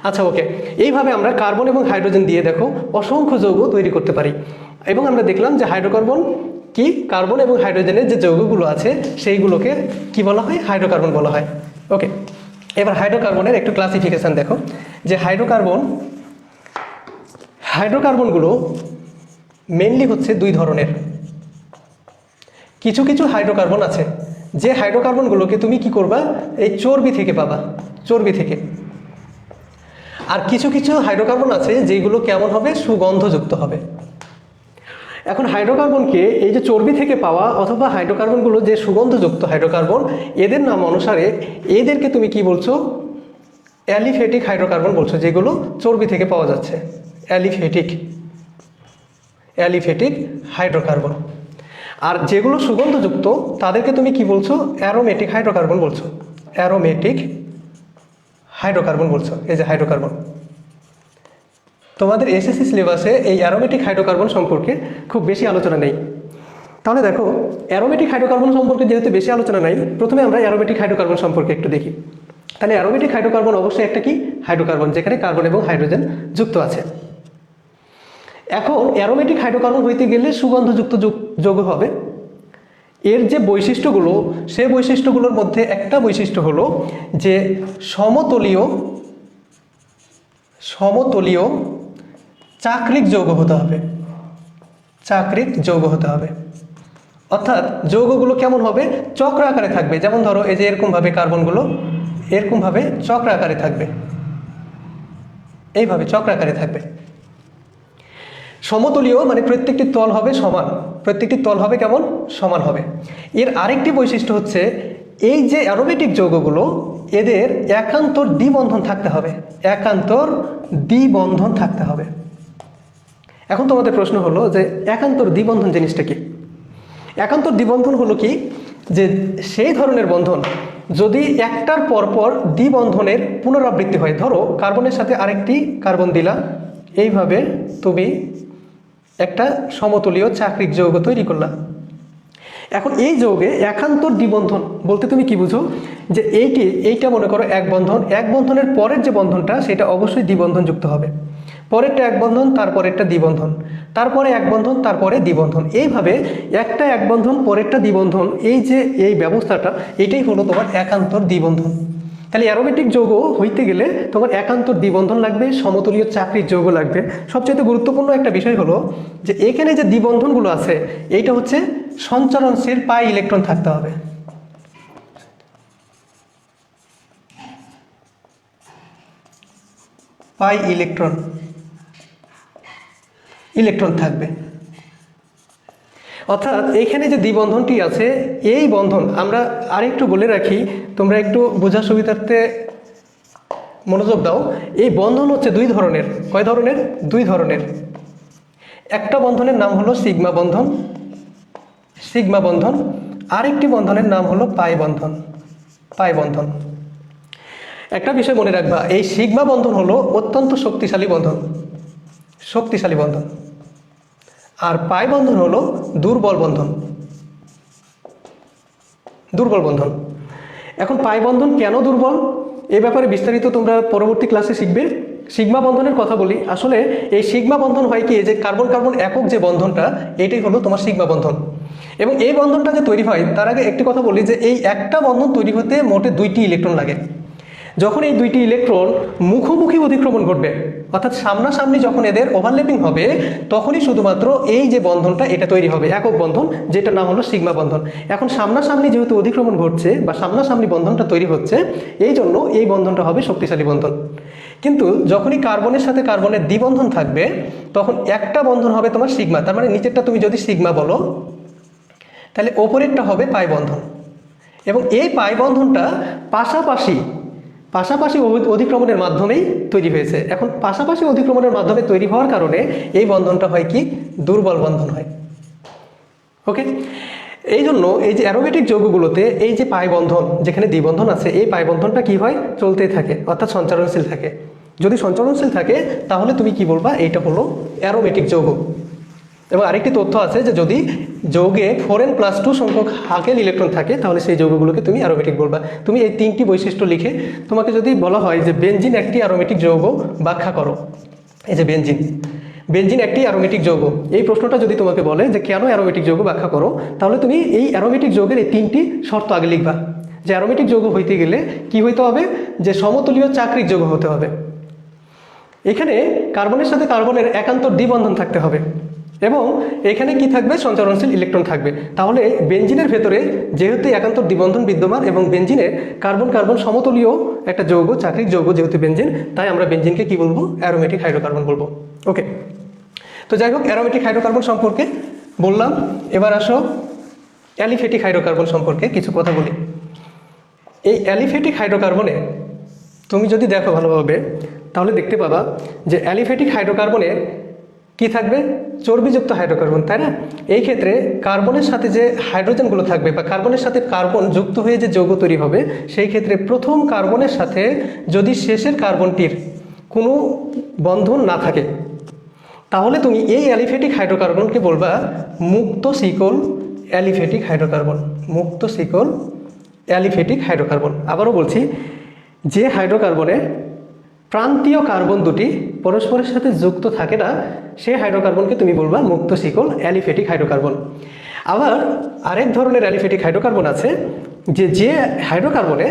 আচ্ছা, ওকে, এইভাবে আমরা কার্বন এবং হাইড্রোজেন দিয়ে দেখো অসংখ্য যৌগ তৈরি করতে পারি। এবং আমরা দেখলাম যে হাইড্রোকার্বন কি, কার্বন এবং হাইড্রোজেনের যে যৌগগুলো আছে সেইগুলোকে কি বলা হয়? হাইড্রোকার্বন বলা হয়। ওকে, এবার হাইড্রোকার্বনের একটু ক্লাসিফিকেশান দেখো, যে হাইড্রোকার্বনগুলো মেনলি হচ্ছে 2 ধরনের। কিছু কিছু হাইড্রোকার্বন আছে যে হাইড্রোকার্বনগুলোকে তুমি কি করবা? এই চর্বি থেকে পাবা, চর্বি থেকে। আর কিছু কিছু হাইড্রোকার্বন আছে যেগুলো কেমন হবে? সুগন্ধযুক্ত হবে। এখন হাইড্রোকার্বনকে এই যে চর্বি থেকে পাওয়া অথবা হাইড্রোকার্বনগুলো যে সুগন্ধযুক্ত হাইড্রোকার্বন, এদের নাম অনুসারে এদেরকে তুমি কি বলছো? অ্যালিফেটিক হাইড্রোকার্বন বলছো, যেগুলো চর্বি থেকে পাওয়া যাচ্ছে। Aliphatic hydrocarbon. আর যেগুলো সুগন্ধযুক্ত তাদেরকে তুমি কি বলছো? অ্যারোমেটিক হাইড্রোকার্বন বলছো, অ্যারোমেটিক হাইড্রোকার্বন বলছো। এই যে হাইড্রোকার্বন, তোমাদের এসএসসি সিলেবাসে এই অ্যারোমেটিক হাইড্রোকার্বন সম্পর্কে খুব বেশি আলোচনা নেই। তাহলে দেখো, অ্যারোমেটিক হাইড্রোকার্বন সম্পর্কে যেহেতু বেশি আলোচনা নাই, প্রথমে আমরা অ্যারোমেটিক হাইড্রোকার্বন সম্পর্কে একটু দেখি। তাহলে অ্যারোমেটিক হাইড্রোকার্বন অবশ্যই একটা কি? হাইড্রোকার্বন, যেখানে কার্বন এবং হাইড্রোজেন যুক্ত আছে। এখন অ্যারোমেটিক হাইড্রোকার্বন হইতে গেলে সুগন্ধযুক্ত যৌগ হবে। এর যে বৈশিষ্ট্যগুলো, সে বৈশিষ্ট্যগুলোর মধ্যে একটা বৈশিষ্ট্য হলো যে সমতলীয় চাক্রিক যৌগ হতে হবে। চাকরিক যৌগ হতে হবে। অর্থাৎ যৌগগুলো কেমন হবে? চক্র আকারে থাকবে। যেমন ধরো এই যে এরকমভাবে কার্বনগুলো এরকমভাবে চক্র আকারে থাকবে, এইভাবে চক্র আকারে থাকবে। সমতলীয় মানে প্রত্যেকটি তল হবে সমান, প্রত্যেকটি তল হবে কেমন? সমান হবে। এর আরেকটি বৈশিষ্ট্য হচ্ছে এই যে অ্যারোমেটিক যৌগগুলো এদের একান্তর দ্বিবন্ধন থাকতে হবে, একান্তর দ্বিবন্ধন থাকতে হবে। এখন তোমাদের প্রশ্ন হলো যে একান্তর দ্বিবন্ধন জিনিসটা কি? একান্তর দ্বিবন্ধন হলো কি, যে সেই ধরনের বন্ধন যদি একটার পরপর দ্বিবন্ধনের পুনরাবৃত্তি হয়। ধরো কার্বনের সাথে আরেকটি কার্বন দিলা, এইভাবে তুমি একটা সমতলীয় চাকরিক যৌগ তৈরি করলা। এখন এই যৌগে একান্তর দ্বিবন্ধন বলতে তুমি কি বুঝো? যে এইটা মনে করো এক বন্ধন, এক বন্ধনের পরের যে বন্ধনটা সেটা অবশ্যই দ্বিবন্ধন যুক্ত হবে, পরেরটা এক বন্ধন, তারপরেরটা দ্বিবন্ধন, তারপরে এক বন্ধন, তারপরে দ্বিবন্ধন, এইভাবে একটা এক বন্ধন পরেরটা দ্বিবন্ধন, এই যে এই ব্যবস্থাটা এটাই হলো তোমার একান্তর দ্বিবন্ধন। তাহলে অ্যারোমেটিক যৌগ হইতে গেলে তোমার একান্তর দ্বিবন্ধন লাগবে, সমতলীয় চাকরিক যৌগ লাগবে। সবচেয়ে গুরুত্বপূর্ণ একটা বিষয় হলো যে এখানে যে দ্বিবন্ধনগুলো আছে এইটা হচ্ছে সঞ্চারনশীল পাই ইলেকট্রন থাকতে হবে। পাই ইলেকট্রন থাকবে। অর্থাৎ এইখানে যে দ্বিবন্ধনটি আছে এই বন্ধন আমরা আরেকটু বলে রাখি, তোমরা একটু বোঝার সুবিধার্থে মনোযোগ দাও। এই বন্ধন হচ্ছে দুই ধরনের। কয় ধরনের? দুই ধরনের। একটা বন্ধনের নাম হলো সিগমা বন্ধন, সিগমা বন্ধন। আরেকটি বন্ধনের নাম হলো পাই বন্ধন, পাই বন্ধন। একটা বিষয় মনে রাখবা, এই সিগমা বন্ধন হলো অত্যন্ত শক্তিশালী বন্ধন, শক্তিশালী বন্ধন। আর পাই বন্ধন হলো দুর্বল বন্ধন, দুর্বল বন্ধন। এখন পাই বন্ধন কেন দুর্বল এই ব্যাপারে বিস্তারিত তোমরা পরবর্তী ক্লাসে শিখবে। সিগমা বন্ধনের কথা বলি। আসলে এই সিগমা বন্ধন হয় কি, যে কার্বন কার্বন একক যে বন্ধনটা এটাই হলো তোমার সিগমা বন্ধন। এবং এই বন্ধনটা যে তৈরি হয় তার আগে একটি কথা বলি যে এই একটা বন্ধন তৈরি হতে মোটে 2টি ইলেকট্রন লাগে। যখন এই 2টি ইলেকট্রন মুখোমুখি অতিক্রমণ ঘটবে, অর্থাৎ সামনাসামনি যখন এদের ওভারল্যাপিং হবে, তখনই শুধুমাত্র এই যে বন্ধনটা এটা তৈরি হবে, একক বন্ধন, যেটা নাম হলো সিগমা বন্ধন। এখন সামনাসামনি যেহেতু অতিক্রমণ ঘটছে বা সামনাসামনি বন্ধনটা তৈরি হচ্ছে, এই জন্য এই বন্ধনটা হবে শক্তিশালী বন্ধন। কিন্তু যখনই কার্বনের সাথে কার্বনের দ্বিবন্ধন থাকবে তখন একটা বন্ধন হবে তোমার সিগমা। তার মানে নিচেরটা তুমি যদি সিগমা বলো তাহলে ওপরেরটা হবে পাই বন্ধন। এবং এই পাই বন্ধনটা পাশাপাশি অধিক্রমণের মাধ্যমেই তৈরি হয়েছে। এখন পাশাপাশি অধিক্রমণের মাধ্যমে তৈরি হওয়ার কারণে এই বন্ধনটা হয় কি, দুর্বল বন্ধন হয়। ওকে, এই জন্য এই যে অ্যারোমেটিক যৌগগুলোতে এই যে পাই বন্ধন, যেখানে দ্বিবন্ধন আছে, এই পাই বন্ধনটা কি হয়, চলতেই থাকে, অর্থাৎ সঞ্চারণশীল থাকে। যদি সঞ্চারণশীল থাকে তাহলে তুমি কি বলবা, এইটা হলো অ্যারোমেটিক যৌগ। এবং আরেকটি তথ্য আছে যে যদি যৌগে 4n+2 সংখ্যক হাকেল ইলেকট্রন থাকে তাহলে সেই যৌগগুলোকে তুমি অ্যারোমেটিক বলবা। তুমি এই 3টি বৈশিষ্ট্য লিখে তোমাকে যদি বলা হয় যে বেনজিন একটি অ্যারোমেটিক যৌগ ব্যাখ্যা করো, এই যে বেনজিন একটি অ্যারোমেটিক যৌগ, এই প্রশ্নটা যদি তোমাকে বলে যে কেন অ্যারোমেটিক যৌগ ব্যাখ্যা করো, তাহলে তুমি এই অ্যারোমেটিক যৌগের এই 3টি শর্ত আগে লিখবা। যে অ্যারোমেটিক যৌগ হইতে গেলে কি হইতে হবে, যে সমতলীয় চাকরিক যৌগ হতে হবে। এখানে কার্বনের সাথে কার্বনের একান্তর দ্বিবন্ধন থাকতে হবে এবং এখানে কি থাকবে, সঞ্চারণশীল ইলেকট্রন থাকবে। তাহলে বেনজিনের ভেতরে যেহেতু একান্তর দ্বিবন্ধন বিদ্যমান এবং বেনজিনে কার্বন কার্বন সমতলীয় একটা যৌগ, চাকরিক যৌগ যেহেতু বেনজিন, তাই আমরা বেনজিনকে কি বলবো, অ্যারোমেটিক হাইড্রোকার্বন বলবো। ওকে, তো যাই হোক, অ্যারোমেটিক হাইড্রোকার্বন সম্পর্কে বললাম। এবার আসো অ্যালিফেটিক হাইড্রোকার্বন সম্পর্কে কিছু কথা বলি। এই অ্যালিফেটিক হাইড্রোকার্বনে তুমি যদি দেখো ভালোভাবে তাহলে দেখতে পাবা যে অ্যালিফেটিক হাইড্রোকার্বনে কি থাকবে, চর্বিযুক্ত হাইড্রোকার্বন, তাই না? এই ক্ষেত্রে কার্বনের সাথে যে হাইড্রোজেনগুলো থাকবে বা কার্বনের সাথে কার্বন যুক্ত হয়ে যে যৌগ তৈরি হবে, সেই ক্ষেত্রে প্রথম কার্বনের সাথে যদি শেষের কার্বনটির কোনো বন্ধন না থাকে তাহলে তুমি এই অ্যালিফেটিক হাইড্রোকার্বনকে বলবা মুক্ত শিকল অ্যালিফেটিক হাইড্রোকার্বন, মুক্ত শিকল অ্যালিফেটিক হাইড্রোকার্বন। আবারও বলছি, যে হাইড্রোকার্বনে প্রান্তীয় কার্বন দুটি পরস্পরের সাথে যুক্ত থাকে না, সেই হাইড্রোকার্বনকে তুমি বলবা মুক্ত শিকল অ্যালিফেটিক হাইড্রোকার্বন। আবার আরেক ধরনের অ্যালিফ্যাটিক হাইড্রোকার্বন আছে, যে হাইড্রোকার্বনে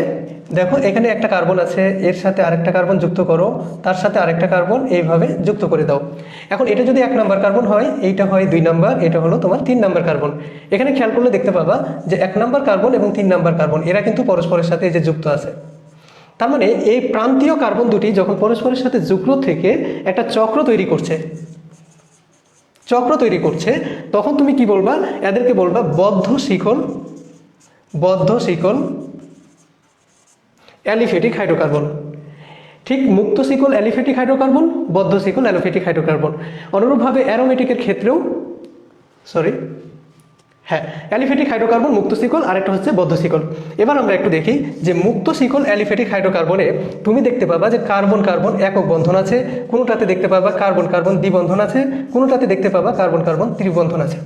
দেখো এখানে একটা কার্বন আছে, এর সাথে আরেকটা কার্বন যুক্ত করো, তার সাথে আরেকটা কার্বন, এইভাবে যুক্ত করে দাও। এখন এটা যদি 1 নাম্বার কার্বন হয়, এইটা হয় 2 নাম্বার, এটা হলো তোমার 3 নাম্বার কার্বন। এখানে খেয়াল করলে দেখতে পাবা যে 1 নাম্বার কার্বন এবং 3 নাম্বার কার্বন এরা কিন্তু পরস্পরের সাথে এই যে যুক্ত আছে। তার মানে এই প্রান্তীয় কার্বন দুটি যখন পরস্পরের সাথে যুক্ত থেকে একটা চক্র তৈরি করছে, তখন তুমি কি বলবা? এদেরকে বলবা বদ্ধ শিকল অ্যালিফ্যাটিক হাইড্রোকার্বন। ঠিক মুক্ত শিকল অ্যালিফ্যাটিক হাইড্রোকার্বন, বদ্ধ শিকল অ্যালিফ্যাটিক হাইড্রোকার্বন। অনুরূপভাবে অ্যারোমেটিকের ক্ষেত্রেও অ্যালিফ্যাটিক হাইড্রোকার্বন মুক্ত শিকল, আরেকটা হচ্ছে বদ্ধ শিকল। এবার আমরা একটু দেখি যে মুক্ত শিকল অ্যালিফ্যাটিক হাইড্রোকার্বনে তুমি দেখতে পাবা যে কার্বন কার্বন একক বন্ধন আছে, কোনোটাতে দেখতে পাবা কার্বন কার্বন দ্বিবন্ধন আছে, কোনোটাতে দেখতে পাবা কার্বন কার্বন ত্রিবন্ধন আছে।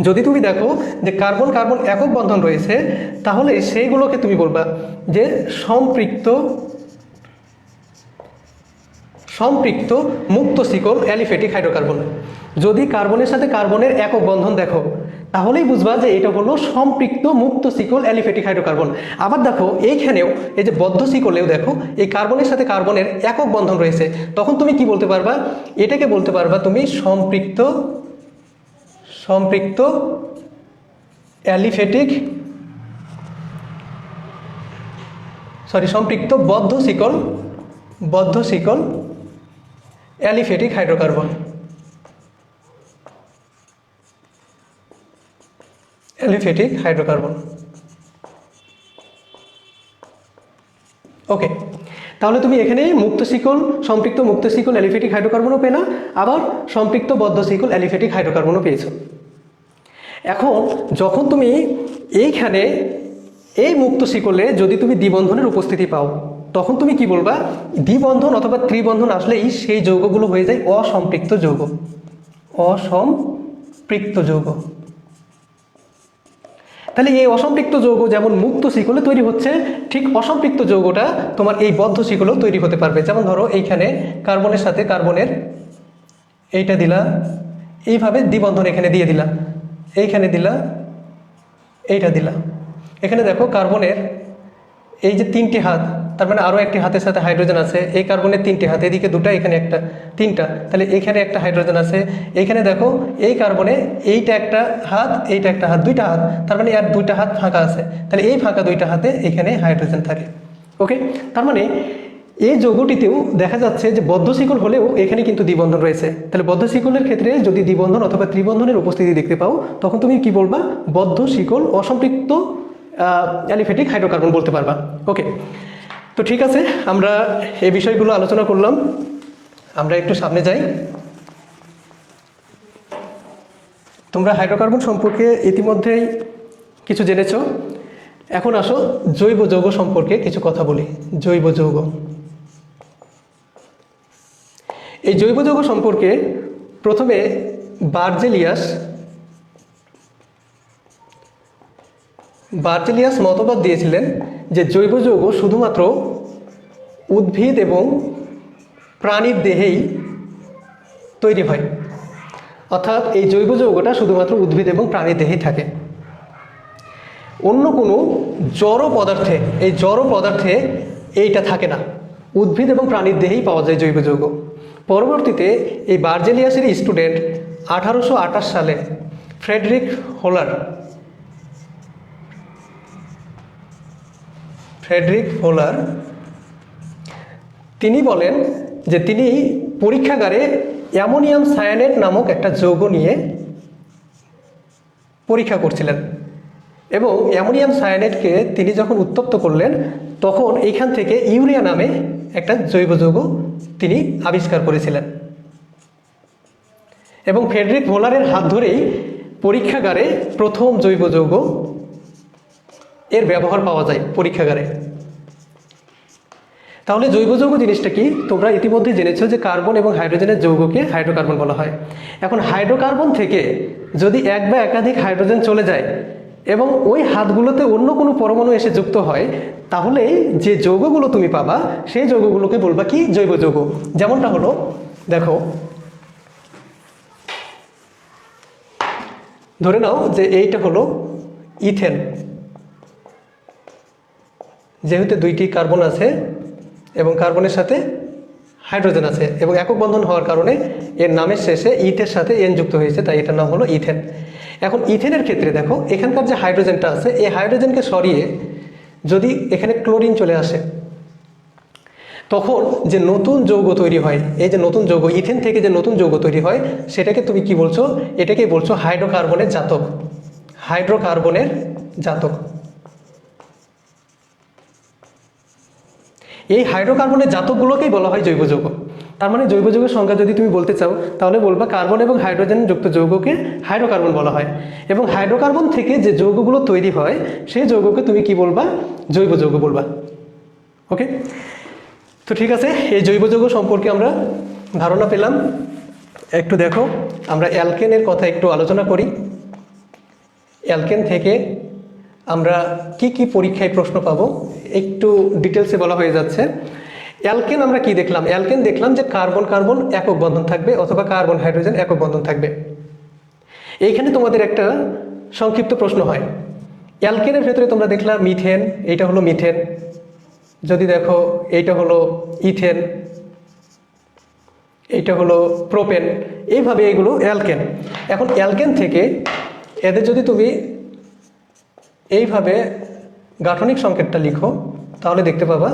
যদি তুমি দেখো যে কার্বন কার্বন একক বন্ধন রয়েছে, তাহলে সেইগুলোকে তুমি বলবা যে সম্পৃক্ত মুক্ত শিকল অ্যালিফ্যাটিক হাইড্রোকার্বন। যদি কার্বনের সাথে কার্বনের একক বন্ধন দেখো, তাহলেই বুঝবা যে এটা হলো সম্পৃক্ত মুক্ত শিকল অ্যালিফ্যাটিক হাইড্রোকার্বন। আবার দেখো এইখানেও এই যে বদ্ধ শিকলেও দেখো এই কার্বনের সাথে কার্বনের একক বন্ধন রয়েছে, তখন তুমি কি বলতে পারবা? এটাকে বলতে পারবা তুমি সম্পৃক্ত সম্পৃক্ত বদ্ধ শিকল অ্যালিফ্যাটিক হাইড্রোকার্বন। ওকে, তাহলে তুমি এখানে সম্পৃক্ত মুক্ত শিকল অ্যালিফ্যাটিক হাইড্রোকার্বনও পেলা, আবার সম্পৃক্ত বদ্ধ শিকল অ্যালিফ্যাটিক হাইড্রোকার্বনও পেয়েছো। এখন যখন তুমি এইখানে এই মুক্ত শিকলে যদি তুমি দ্বিবন্ধনের উপস্থিতি পাও, তখন তুমি কি বলবা? দ্বিবন্ধন অথবা ত্রিবন্ধন আসলেই সেই যৌগগুলো হয়ে যায় অসম্পৃক্ত যৌগ। তাহলে এই অসম্পৃক্ত যৌগ যেমন মুক্ত শিকলে তৈরি হচ্ছে, ঠিক অসম্পৃক্ত যৌগটা তোমার এই বদ্ধ শিকলেও তৈরি হতে পারবে। যেমন ধরো এইখানে কার্বনের সাথে কার্বনের এইটা দিলা, এইভাবে দ্বিবন্ধন এখানে দিয়ে দিলা, এইখানে দিলা, এইটা দিলা। এখানে দেখো কার্বনের এই যে 3টি হাত, তার মানে আরও একটি হাতের সাথে হাইড্রোজেন আছে। এই কার্বনের 3টি হাত, এদিকে 2টা, এখানে একটা, 3টা। তাহলে এখানে একটা হাইড্রোজেন আছে। এইখানে দেখো এই কার্বনে এইটা একটা হাত, এইটা একটা হাত, 2টা হাত, তার মানে আর 2টা হাত ফাঁকা আছে। তাহলে এই ফাঁকা 2টা হাতে এখানে হাইড্রোজেন থাকে। ওকে, তার মানে এই যৌগটিতেও দেখা যাচ্ছে যে বদ্ধ শিকল হলেও এখানে কিন্তু দ্বিবন্ধন রয়েছে। তাহলে বদ্ধ শিকলের ক্ষেত্রে যদি দ্বিবন্ধন অথবা ত্রিবন্ধনের উপস্থিতি দেখতে পাও, তখন তুমি কি বলবা? বদ্ধ শিকল অসম্পৃক্ত অ্যালিফ্যাটিক হাইড্রোকার্বন বলতে পারবা। ওকে, তো ঠিক আছে, আমরা এই বিষয়গুলো আলোচনা করলাম। আমরা একটু সামনে যাই। তোমরা হাইড্রোকার্বন সম্পর্কে ইতিমধ্যেই কিছু জেনেছ। এখন আসো জৈব যৌগ সম্পর্কে কিছু কথা বলি। জৈব যৌগ, এই জৈব যৌগ সম্পর্কে প্রথমে বার্জেলিয়াস মতবাদ দিয়েছিলেন যে জৈব যৌগ শুধুমাত্র উদ্ভিদ এবং প্রাণীর দেহেই তৈরি হয়, অর্থাৎ এই জৈব যৌগটা শুধুমাত্র উদ্ভিদ এবং প্রাণীর দেহেই থাকে। অন্য কোনো জড় পদার্থে এইটা থাকে না। উদ্ভিদ এবং প্রাণীর দেহেই পাওয়া যায় জৈব যৌগ। পরবর্তীতে এই বার্জেলিয়াসের স্টুডেন্ট 1828 সালে ফ্রেডরিক হোলার তিনি বলেন যে তিনি পরীক্ষাগারে অ্যামোনিয়াম সায়ানেট নামক একটা যৌগ নিয়ে পরীক্ষা করছিলেন, এবং অ্যামোনিয়াম সায়ানেটকে তিনি যখন উত্তপ্ত করলেন, তখন এইখান থেকে ইউরিয়া নামে একটা জৈব যৌগ তিনি আবিষ্কার করেছিলেন। এবং ফ্রেডরিক হোলারের হাত ধরেই পরীক্ষাগারে প্রথম জৈব যৌগ এর ব্যবহার পাওয়া যায় পরীক্ষাগারে। তাহলে জৈব যৌগ জিনিসটা কি তোমরা ইতিমধ্যে জেনেছো যে কার্বন এবং হাইড্রোজেনের যৌগকে হাইড্রোকার্বন বলা হয়। এখন হাইড্রোকার্বন থেকে যদি এক বা একাধিক হাইড্রোজেন চলে যায় এবং ওই হাতগুলোতে অন্য কোনো পরমাণু এসে যুক্ত হয়, তাহলে যে যৌগগুলো তুমি পাবা সেই যৌগগুলোকে বলবা কি? জৈব যৌগ। যেমনটা হলো, দেখো ধরে নাও যে এইটা হলো ইথেন, যেহেতু দুইটি কার্বন আছে এবং কার্বনের সাথে হাইড্রোজেন আছে এবং একক বন্ধন হওয়ার কারণে এর নামের শেষে ইথের সাথে এন যুক্ত হয়েছে, তাই এটার নাম হলো ইথেন। এখন ইথেনের ক্ষেত্রে দেখো এখানকার যে হাইড্রোজেনটা আছে এই হাইড্রোজেনকে সরিয়ে যদি এখানে ক্লোরিন চলে আসে, তখন যে নতুন যৌগ তৈরি হয়, এই যে নতুন যৌগ ইথেন থেকে যে নতুন যৌগ তৈরি হয় সেটাকে তুমি কি বলছো? এটাকেই বলছো হাইড্রোকার্বনের জাতক। হাইড্রোকার্বনের জাতক। এই হাইড্রোকার্বনের জাতকগুলোকেই বলা হয় জৈব যৌগ। তার মানে জৈব যৌগের সংজ্ঞা যদি তুমি বলতে চাও তাহলে বলবা কার্বন এবং হাইড্রোজেন যুক্ত যৌগকে হাইড্রোকার্বন বলা হয়, এবং হাইড্রোকার্বন থেকে যে যৌগগুলো তৈরি হয় সেই যৌগকে তুমি কি বলবা? জৈব যৌগ বলবা। ওকে, তো ঠিক আছে, এই জৈব যৌগ সম্পর্কে আমরা ধারণা পেলাম। একটু দেখো আমরা অ্যালকেনের কথা একটু আলোচনা করি। অ্যালকেন থেকে আমরা কি কি পরীক্ষায় প্রশ্ন পাবো একটু ডিটেলসে বলা হয়ে যাচ্ছে। অ্যালকেন আমরা কি দেখলাম? অ্যালকেন দেখলাম যে কার্বন কার্বন একক বন্ধন থাকবে অথবা কার্বন হাইড্রোজেন একক বন্ধন থাকবে। এইখানে তোমাদের একটা সংক্ষিপ্ত প্রশ্ন হয়, অ্যালকেনের ভেতরে তোমরা দেখলা মিথেন, এইটা হলো মিথেন, যদি দেখো এইটা হলো ইথেন, এইটা হলো প্রোপেন, এইভাবে এগুলো অ্যালকেন। এখন অ্যালকেন থেকে এদের যদি তুমি এইভাবে গাঠনিক সংকেতটা লিখো তাহলে দেখতে পাবা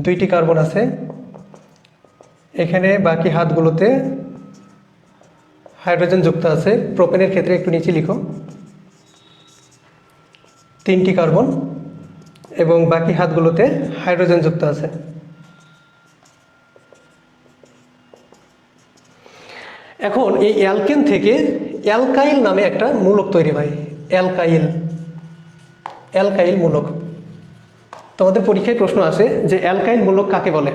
দুইটি কার্বন আছে, এখানে বাকি হাতগুলোতে হাইড্রোজেন যুক্ত আছে। প্রোপেনের ক্ষেত্রে একটু নিচে লিখো, তিনটি কার্বন এবং বাকি হাতগুলোতে হাইড্রোজেন যুক্ত আছে। এখন এই অ্যালকেন থেকে অ্যালকাইল নামে একটা মূলক তৈরি হয়। অ্যালকাইল, অ্যালকাইল মূলক। তোমাদের পরীক্ষায় প্রশ্ন আসে যে অ্যালকাইল মূলক কাকে বলে।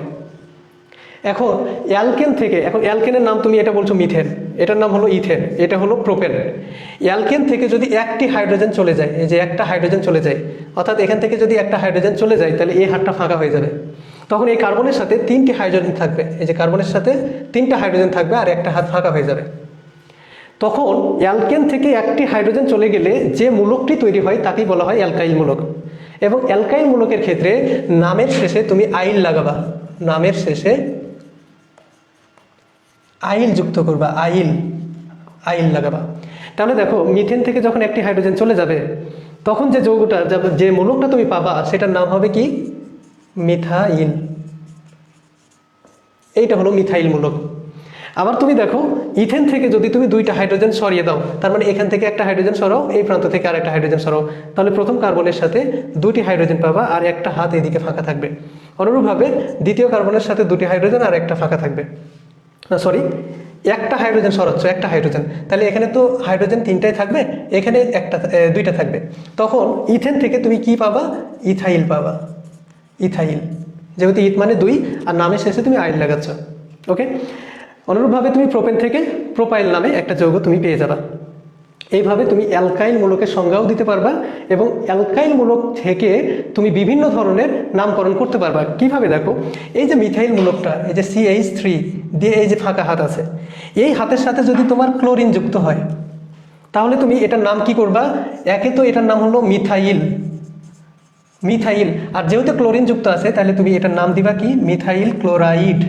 এখন অ্যালকেন থেকে, এখন অ্যালকেনের নাম তুমি এটা বলছো মিথেন, এটার নাম হলো ইথেন, এটা হলো প্রোপেন। অ্যালকেন থেকে যদি একটি হাইড্রোজেন চলে যায়, এই যে একটা হাইড্রোজেন চলে যায়, অর্থাৎ এখান থেকে যদি একটা হাইড্রোজেন চলে যায় তাহলে এই হাতটা ফাঁকা হয়ে যাবে। তখন এই কার্বনের সাথে তিনটি হাইড্রোজেন থাকবে, এই যে কার্বনের সাথে তিনটা হাইড্রোজেন থাকবে আর একটা হাত ফাঁকা হয়ে যাবে। তখন অ্যালকেন থেকে একটি হাইড্রোজেন চলে গেলে যে মূলকটি তৈরি হয় তাকেই বলা হয় অ্যালকাইল মূলক। এবং অ্যালকাইল মূলকের ক্ষেত্রে নামের শেষে তুমি আইল লাগাবা, নামের শেষে আইল যুক্ত করবা, আইল, আইল লাগাবা। তাহলে দেখো মিথেন থেকে যখন একটি হাইড্রোজেন চলে যাবে তখন যে যৌগটা, যে মূলকটা তুমি পাবা সেটার নাম হবে কি? মিথাইল। এইটা হলো মিথাইল মূলক। আবার তুমি দেখো ইথেন থেকে যদি তুমি দুইটা হাইড্রোজেন সরিয়ে দাও, তার মানে এখান থেকে একটা হাইড্রোজেন সরাও, এই প্রান্ত থেকে আরেকটা হাইড্রোজেন সরাও, তাহলে প্রথম কার্বনের সাথে দুটি হাইড্রোজেন পাবা আর একটা হাত এদিকে ফাঁকা থাকবে। অনুরূপভাবে দ্বিতীয় কার্বনের সাথে দুটি হাইড্রোজেন আর একটা ফাঁকা থাকবে। সরি, একটা হাইড্রোজেন সরাচ্ছ, একটা হাইড্রোজেন, তাহলে এখানে তো হাইড্রোজেন তিনটাই থাকবে, এখানে দুইটা থাকবে। তখন ইথেন থেকে তুমি কি পাবা? ইথাইল পাবা, ইথাইল। যেহেতু ইথ মানে দুই আর নামের শেষে তুমি আইল লাগাচ্ছ। ওকে, অনুরূপভাবে তুমি প্রোপেন থেকে প্রোপাইল নামে একটা যৌগ তুমি পেয়ে যাবা। এইভাবে তুমি অ্যালকাইল মূলকের সংজ্ঞাও দিতে পারবা এবং অ্যালকাইল মূলক থেকে তুমি বিভিন্ন ধরনের নামকরণ করতে পারবা। কিভাবে দেখো, এই যে মিথাইল মূলকটা, এই যে CH3 দিয়ে এই যে ফাঁকা হাত আছে, এই হাতের সাথে যদি তোমার ক্লোরিন যুক্ত হয় তাহলে তুমি এটার নাম কি করবা? একে তো এটার নাম হলো মিথাইল, মিথাইল, আর যেহেতু ক্লোরিন যুক্ত আছে তাহলে তুমি এটার নাম দিবা কি? মিথাইল ক্লোরাইড,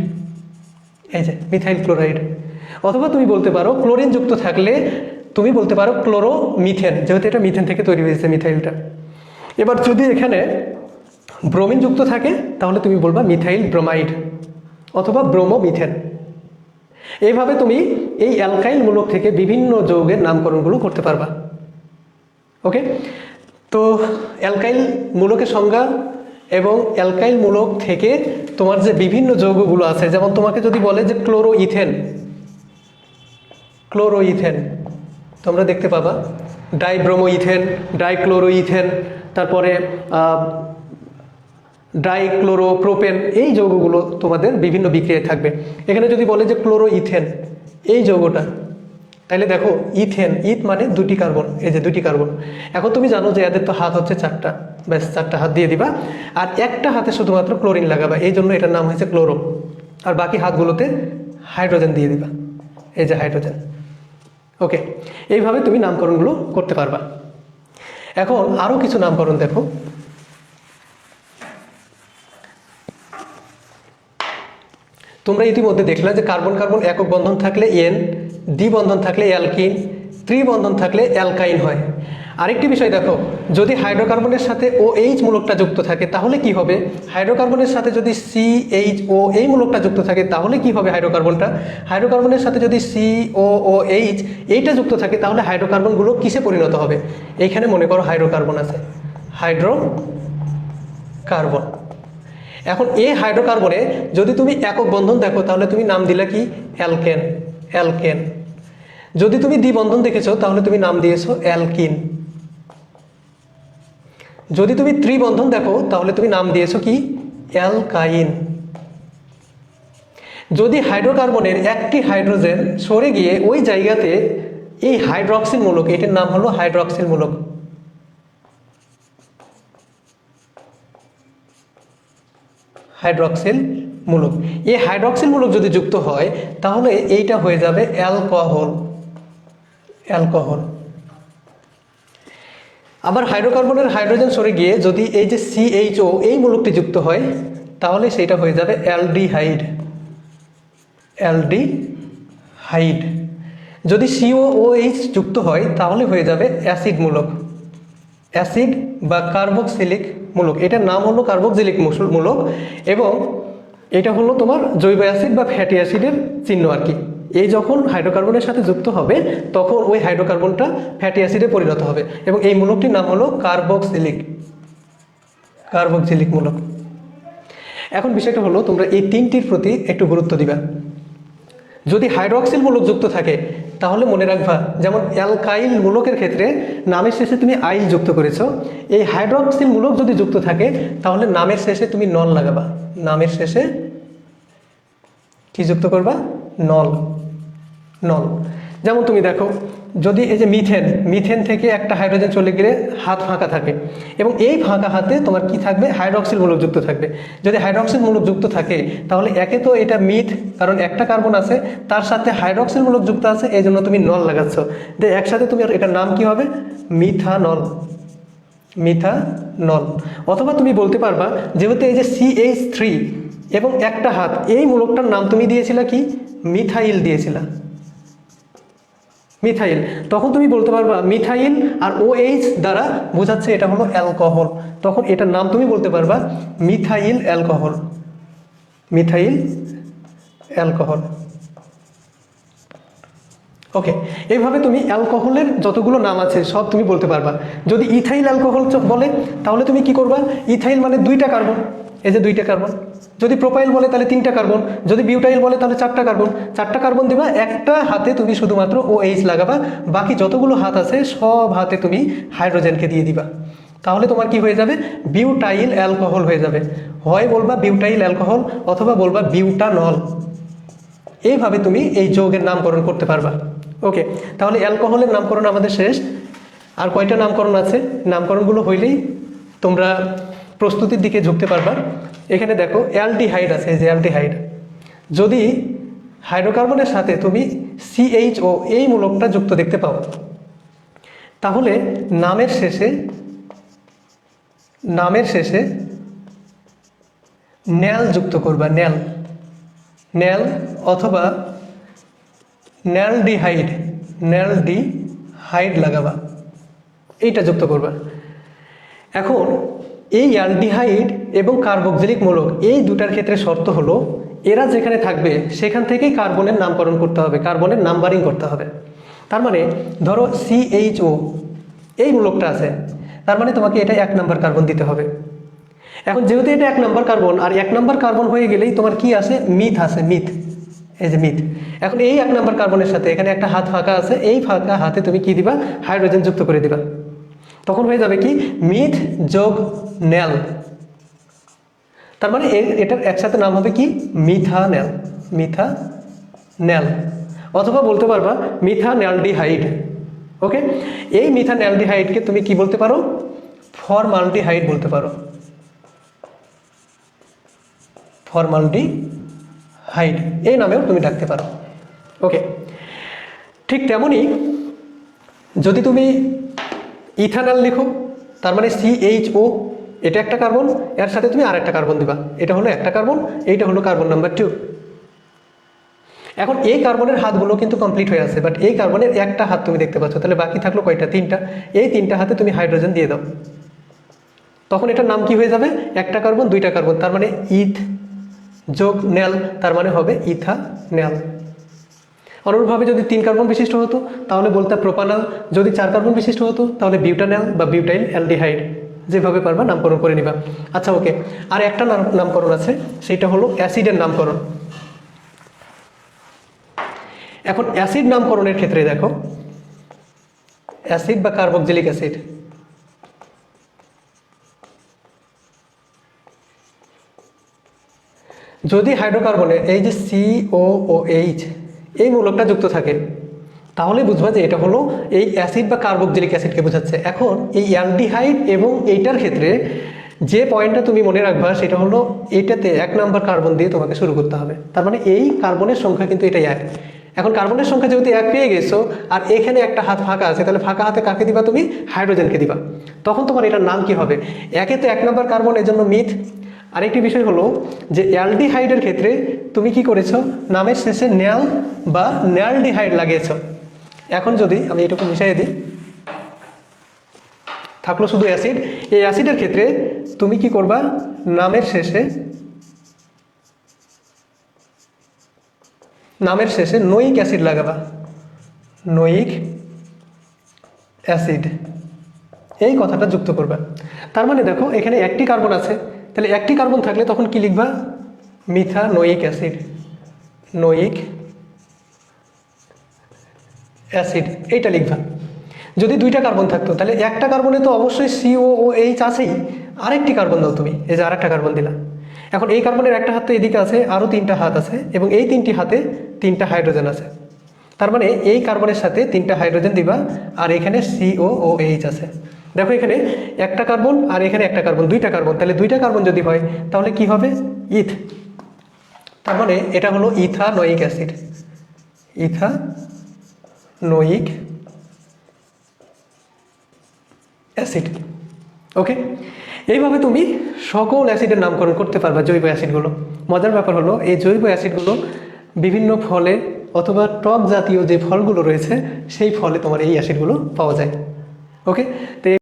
এই যে মিথাইল ক্লোরাইড। অথবা তুমি বলতে পারো ক্লোরিন যুক্ত থাকলে তুমি বলতে পারো ক্লোরোমিথেন, যেহেতু এটা মিথেন থেকে তৈরি হয়েছে মিথাইলটা। এবার যদি এখানে ব্রোমিন যুক্ত থাকে তাহলে তুমি বলবা মিথাইল ব্রোমাইড অথবা ব্রোমোমিথেন। এইভাবে তুমি এই অ্যালকাইল মূলক থেকে বিভিন্ন যৌগের নামকরণগুলো করতে পারবা। ওকে, তো অ্যালকাইল মূলকের সংজ্ঞা এবং অ্যালকাইল মূলক থেকে তোমার যে বিভিন্ন যৌগগুলো আছে, যেমন তোমাকে যদি বলে যে ক্লোরোইথেন, ক্লোরোইথেন তোমরা দেখতে পাবা ডাইব্রোমোইথেন, ডাইক্লোরোইথেন, তারপরে ডাইক্লোরোপ্রোপেন, এই যৌগগুলো তোমাদের বিভিন্ন বিক্রিয়ায় থাকবে। এখানে যদি বলে যে ক্লোরোইথেন এই যৌগটা, তাহলে দেখো ইথেন, ইথ মানে দুটি কার্বন, এই যে দুটি কার্বন। এখন তুমি জানো যে এদের তো হাত হচ্ছে চারটা, ব্যাস চারটা হাত দিয়ে দিবা আর একটা হাতে শুধুমাত্র ক্লোরিন লাগাবা, এই জন্য এটার নাম হয়েছে ক্লোরো। আর বাকি হাতগুলোতে হাইড্রোজেন দিয়ে দিবা, এই যে হাইড্রোজেন। ওকে, এইভাবে তুমি নামকরণগুলো করতে পারবা। এখন আরও কিছু নামকরণ দেখো। তোমরা ইতিমধ্যে দেখলে যে কার্বন কার্বন একক বন্ধন থাকলে এন, দ্বি বন্ধন থাকলে অ্যালকিন, ত্রিবন্ধন থাকলে অ্যালকাইন হয়। আরেকটি বিষয় দেখো, যদি হাইড্রোকার্বনের সাথে OH মূলকটা যুক্ত থাকে তাহলে কি হবে? হাইড্রোকার্বনের সাথে যদি CHO এই মূলকটা যুক্ত থাকে তাহলে কি হবে? হাইড্রোকার্বনের সাথে যদি COOH এইটা যুক্ত থাকে তাহলে হাইড্রোকার্বনগুলো কিসে পরিণত হবে? এইখানে মনে করো হাইড্রোকার্বন আছে, হাইড্রোকার্বন। এখন এই হাইড্রোকার্বনে যদি তুমি একক বন্ধন দেখো তাহলে তুমি নাম দিলা কি? অ্যালকেন। যদি তুমি দ্বিবন্ধন দেখেছো তাহলে তুমি নাম দিয়েছো অ্যালকিন। যদি তুমি ত্রিবন্ধন দেখো তাহলে তুমি নাম দিয়েছো কি? অ্যালকাইন। যদি হাইড্রোকার্বনের একটি হাইড্রোজেন সরে গিয়ে ওই জায়গাতে এই হাইড্রক্সিল মূলক, এটার নাম হলো হাইড্রক্সিল মূলক। হাইড্রক্সিল মূলক, এই হাইড্রক্সিল মূলক যদি যুক্ত হয় তাহলে এইটা হয়ে যাবে অ্যালকোহল। আবার হাইড্রোকার্বনের হাইড্রোজেন সরে গিয়ে যদি এই যে CHO এই মূলকটি যুক্ত হয় তাহলে সেটা হয়ে যাবে অ্যালডিহাইড। যদি COOH যুক্ত হয় তাহলে হয়ে যাবে অ্যাসিড মূলক, অ্যাসিড বা কার্বক্সিলিক মূলক। এটার নাম হলো কার্বক্সিলিক মূলক এবং এটা হলো তোমার জৈব অ্যাসিড বা ফ্যাটি অ্যাসিডের চিহ্ন আর কি। এই যখন হাইড্রোকার্বনের সাথে যুক্ত হবে তখন ওই হাইড্রোকার্বনটা ফ্যাটি অ্যাসিডে পরিণত হবে এবং এই মূলকটির নাম হলো কার্বক্সিলিক মূলক। এখন বিষয়টা হলো তোমরা এই তিনটির প্রতি একটু গুরুত্ব দিবা। যদি হাইড্রক্সিল মূলক যুক্ত থাকে তাহলে মনে রাখবা, যেমন অ্যালকাইল মূলকের ক্ষেত্রে নামের শেষে তুমি আইল যুক্ত করেছো, এই হাইড্রক্সিল মূলক যদি যুক্ত থাকে তাহলে নামের শেষে তুমি নল লাগাবা। নামের শেষে কি যুক্ত করবা? নল। যেমন তুমি দেখো, যদি এই যে মিথেন থেকে একটা হাইড্রোজেন চলে গেলে হাত ফাঁকা থাকে এবং এই ফাঁকা হাতে তোমার কি থাকবে? হাইড্রক্সিল মূলক যুক্ত থাকবে। যদি হাইড্রক্সিল মূলক যুক্ত থাকে তাহলে একে তো এটা মিথ, কারণ একটা কার্বন আছে, তার সাথে হাইড্রক্সিল মূলক যুক্ত আছে, এই জন্য তুমি নল লাগাচ্ছ। একসাথে তুমি এটার নাম কি হবে? মিথানল। অথবা তুমি বলতে পারবা যেহেতু এই যে CH3 এবং একটা হাত, এই মূলকটার নাম তুমি দিয়েছিলা কি? মিথাইল দিয়েছিলা। তখন তুমি বলতে পারবা মিথাইল আর OH দ্বারা বোঝাচ্ছে এটা হলো অ্যালকোহল, তখন এটার নাম তুমি বলতে পারবা মিথাইল অ্যালকোহল। ওকে, এইভাবে তুমি অ্যালকোহলের যতগুলো নাম আছে সব তুমি বলতে পারবা। যদি ইথাইল অ্যালকোহল বলে তাহলে তুমি কি করবা? ইথাইল মানে দুইটা কার্বন, এই যে দুইটা কার্বন। যদি প্রোপাইল বলে তাহলে তিনটা কার্বন, যদি বিউটাইল বলে তাহলে চারটা কার্বন দেবা। একটা হাতে তুমি শুধুমাত্র OH লাগাবা, বাকি যতগুলো হাত আছে সব হাতে তুমি হাইড্রোজেনকে দিয়ে দিবা। তাহলে তোমার কি হয়ে যাবে? বিউটাইল অ্যালকোহল হয়ে যাবে। হয় বলবা বিউটাইল অ্যালকোহল অথবা বলবা বিউটানল। এইভাবে তুমি এই যৌগের নামকরণ করতে পারবা। ওকে, তাহলে অ্যালকোহলের নামকরণ আমাদের শেষ। আর কয়টা নামকরণ আছে? নামকরণগুলো হইলেই তোমরা প্রস্তুতির দিকে ঝুঁকতে পারবা। এখানে দেখো অ্যালডিহাইড আছে, এই যে অ্যালডিহাইড। যদি হাইড্রোকার্বনের সাথে তুমি CHO এই মূলকটা যুক্ত দেখতে পাও তাহলে নামের শেষে ন্যাল যুক্ত করবা। ন্যাল অথবা ন্যালডিহাইড লাগাবা, এইটা যুক্ত করবা। এখন এই অ্যালডিহাইড এবং কার্বক্সিলিক মূলক এই দুটার ক্ষেত্রে শর্ত হলো এরা যেখানে থাকবে সেখান থেকেই কার্বনের নামকরণ করতে হবে, কার্বনের নাম্বারিং করতে হবে। তার মানে ধরো CHO এই মূলকটা আছে, তার মানে তোমাকে এটা 1 নম্বর কার্বন দিতে হবে। এখন যেহেতু এটা 1 নম্বর কার্বন, আর 1 নম্বর কার্বন হয়ে গেলেই তোমার কি আছে? মিথ আছে, এই যে মিথ। এখন এই 1 নম্বর কার্বনের সাথে এখানে একটা হাত ফাঁকা আছে, এই ফাঁকা হাতে তুমি কি দিবা? হাইড্রোজেন যুক্ত করে দিবা। তখন হয়ে যাবে কি? মিথ যোগ ন্যাল। তার মানে এটার একসাথে নাম হবে কি? মিথানেল। অথবা বলতে পারবা মিথানেলডিহাইড। ওকে, এই মিথানেলডিহাইডকে তুমি কি বলতে পারো? ফর্মালডিহাইড বলতে পারো। ফর্মালডিহাইড এই নামেও তুমি ডাকতে পারো। ওকে, ঠিক তেমনই যদি তুমি ইথানল লিখো তার মানে CHO, এটা একটা কার্বন, এর সাথে তুমি আর একটা কার্বন দিবা, এটা হলো একটা কার্বন, এইটা হলো কার্বন নাম্বার 2। এখন এই কার্বনের হাতগুলো কিন্তু কমপ্লিট হয়ে আছে, বাট এই কার্বনের একটা হাত তুমি দেখতে পাচ্ছ, তাহলে বাকি থাকলো কয়টা? 3টা। এই 3টা হাতে তুমি হাইড্রোজেন দিয়ে দাও, তখন এটার নাম কি হয়ে যাবে? একটা কার্বন, 2টা কার্বন, তার মানে ইথ যোগ নেল, তার মানে হবে ইথানেল। অনুরূপভাবে যদি 3 কার্বন বিশিষ্ট হতো তাহলে বলতে প্রোপানল, যদি 4 কার্বন বিশিষ্ট হতো তাহলে বিউটানেল বা বিউটাইল অ্যালডিহাইড, যেভাবে পারবা নামকরণ করে নিবা। আচ্ছা ওকে, আর একটা নামকরণ আছে, সেটা হলো অ্যাসিডের নামকরণ। এখন অ্যাসিড নামকরণের ক্ষেত্রে দেখো, অ্যাসিড বা কার্বক্সিলিক অ্যাসিড, যদি হাইড্রোকার্বনে এই যে COOH এই মূলকটা যুক্ত থাকে, তাহলে বুঝবা যে এটা হলো এই অ্যাসিড বা কার্বক্সিলিক অ্যাসিডকে বোঝাচ্ছে। এখন এই অ্যালডিহাইড এবং এইটার ক্ষেত্রে যে পয়েন্টটা তুমি মনে রাখবা সেটা হলো এইটাতে 1 নাম্বার কার্বন দিয়ে তোমাকে শুরু করতে হবে, তার মানে এই কার্বনের সংখ্যা কিন্তু এটাই 1। এখন কার্বনের সংখ্যা যেহেতু 1 পেয়ে গেছো, আর এখানে একটা হাত ফাঁকা আছে, তাহলে ফাঁকা হাতে কাকে দিবা? তুমি হাইড্রোজেনকে দিবা। তখন তোমার এটার নাম কি হবে? একে তো 1 নাম্বার কার্বন, এর জন্য মিথ। আরেকটি বিষয় হলো যে অ্যালডিহাইডের ক্ষেত্রে তুমি কি করেছো? নামের শেষে ন্যাল বা ন্যালডিহাইড লাগিয়েছো। এখন যদি আমি এটুকু মিশিয়ে দিই, থাকলো শুধু অ্যাসিড। এই অ্যাসিডের ক্ষেত্রে তুমি কি করবা? নামের শেষে নোয়িক অ্যাসিড লাগাবা, নোয়িক অ্যাসিড, এই কথাটা যুক্ত করবা। তার মানে দেখো এখানে একটি কার্বন আছে, তাহলে একটি কার্বন থাকলে তখন কি লিখবা? মিথানোয়িক অ্যাসিড, নোয়িক অ্যাসিড, এইটা লিখবা। যদি 2টা কার্বন থাকতো, তাহলে একটা কার্বনে তো অবশ্যই COOH আছেই, আরেকটি কার্বন দাও তুমি, এই যে আরেকটা কার্বন দিলা। এখন এই কার্বনের একটা হাত তো এদিকে আছে, আরও 3টা হাত আছে, এবং এই 3টি হাতে 3টা হাইড্রোজেন আছে, তার মানে এই কার্বনের সাথে 3টা হাইড্রোজেন দিবা, আর এখানে COOH আছে। দেখো এখানে একটা কার্বন আর এখানে একটা কার্বন, 2টা কার্বন, তাহলে 2টা কার্বন যদি হয় তাহলে কি হবে? ইথ। তার মানে এটা হলো ইথানোয়িক অ্যাসিড, ইথানোয়িক অ্যাসিড। ওকে, এইভাবে তুমি সকল অ্যাসিডের নামকরণ করতে পারবা, জৈব অ্যাসিডগুলো। মজার ব্যাপার হলো এই জৈব অ্যাসিডগুলো বিভিন্ন ফলে অথবা টক জাতীয় যে ফলগুলো রয়েছে সেই ফলে তোমার এই অ্যাসিডগুলো পাওয়া যায়। ওকে, তো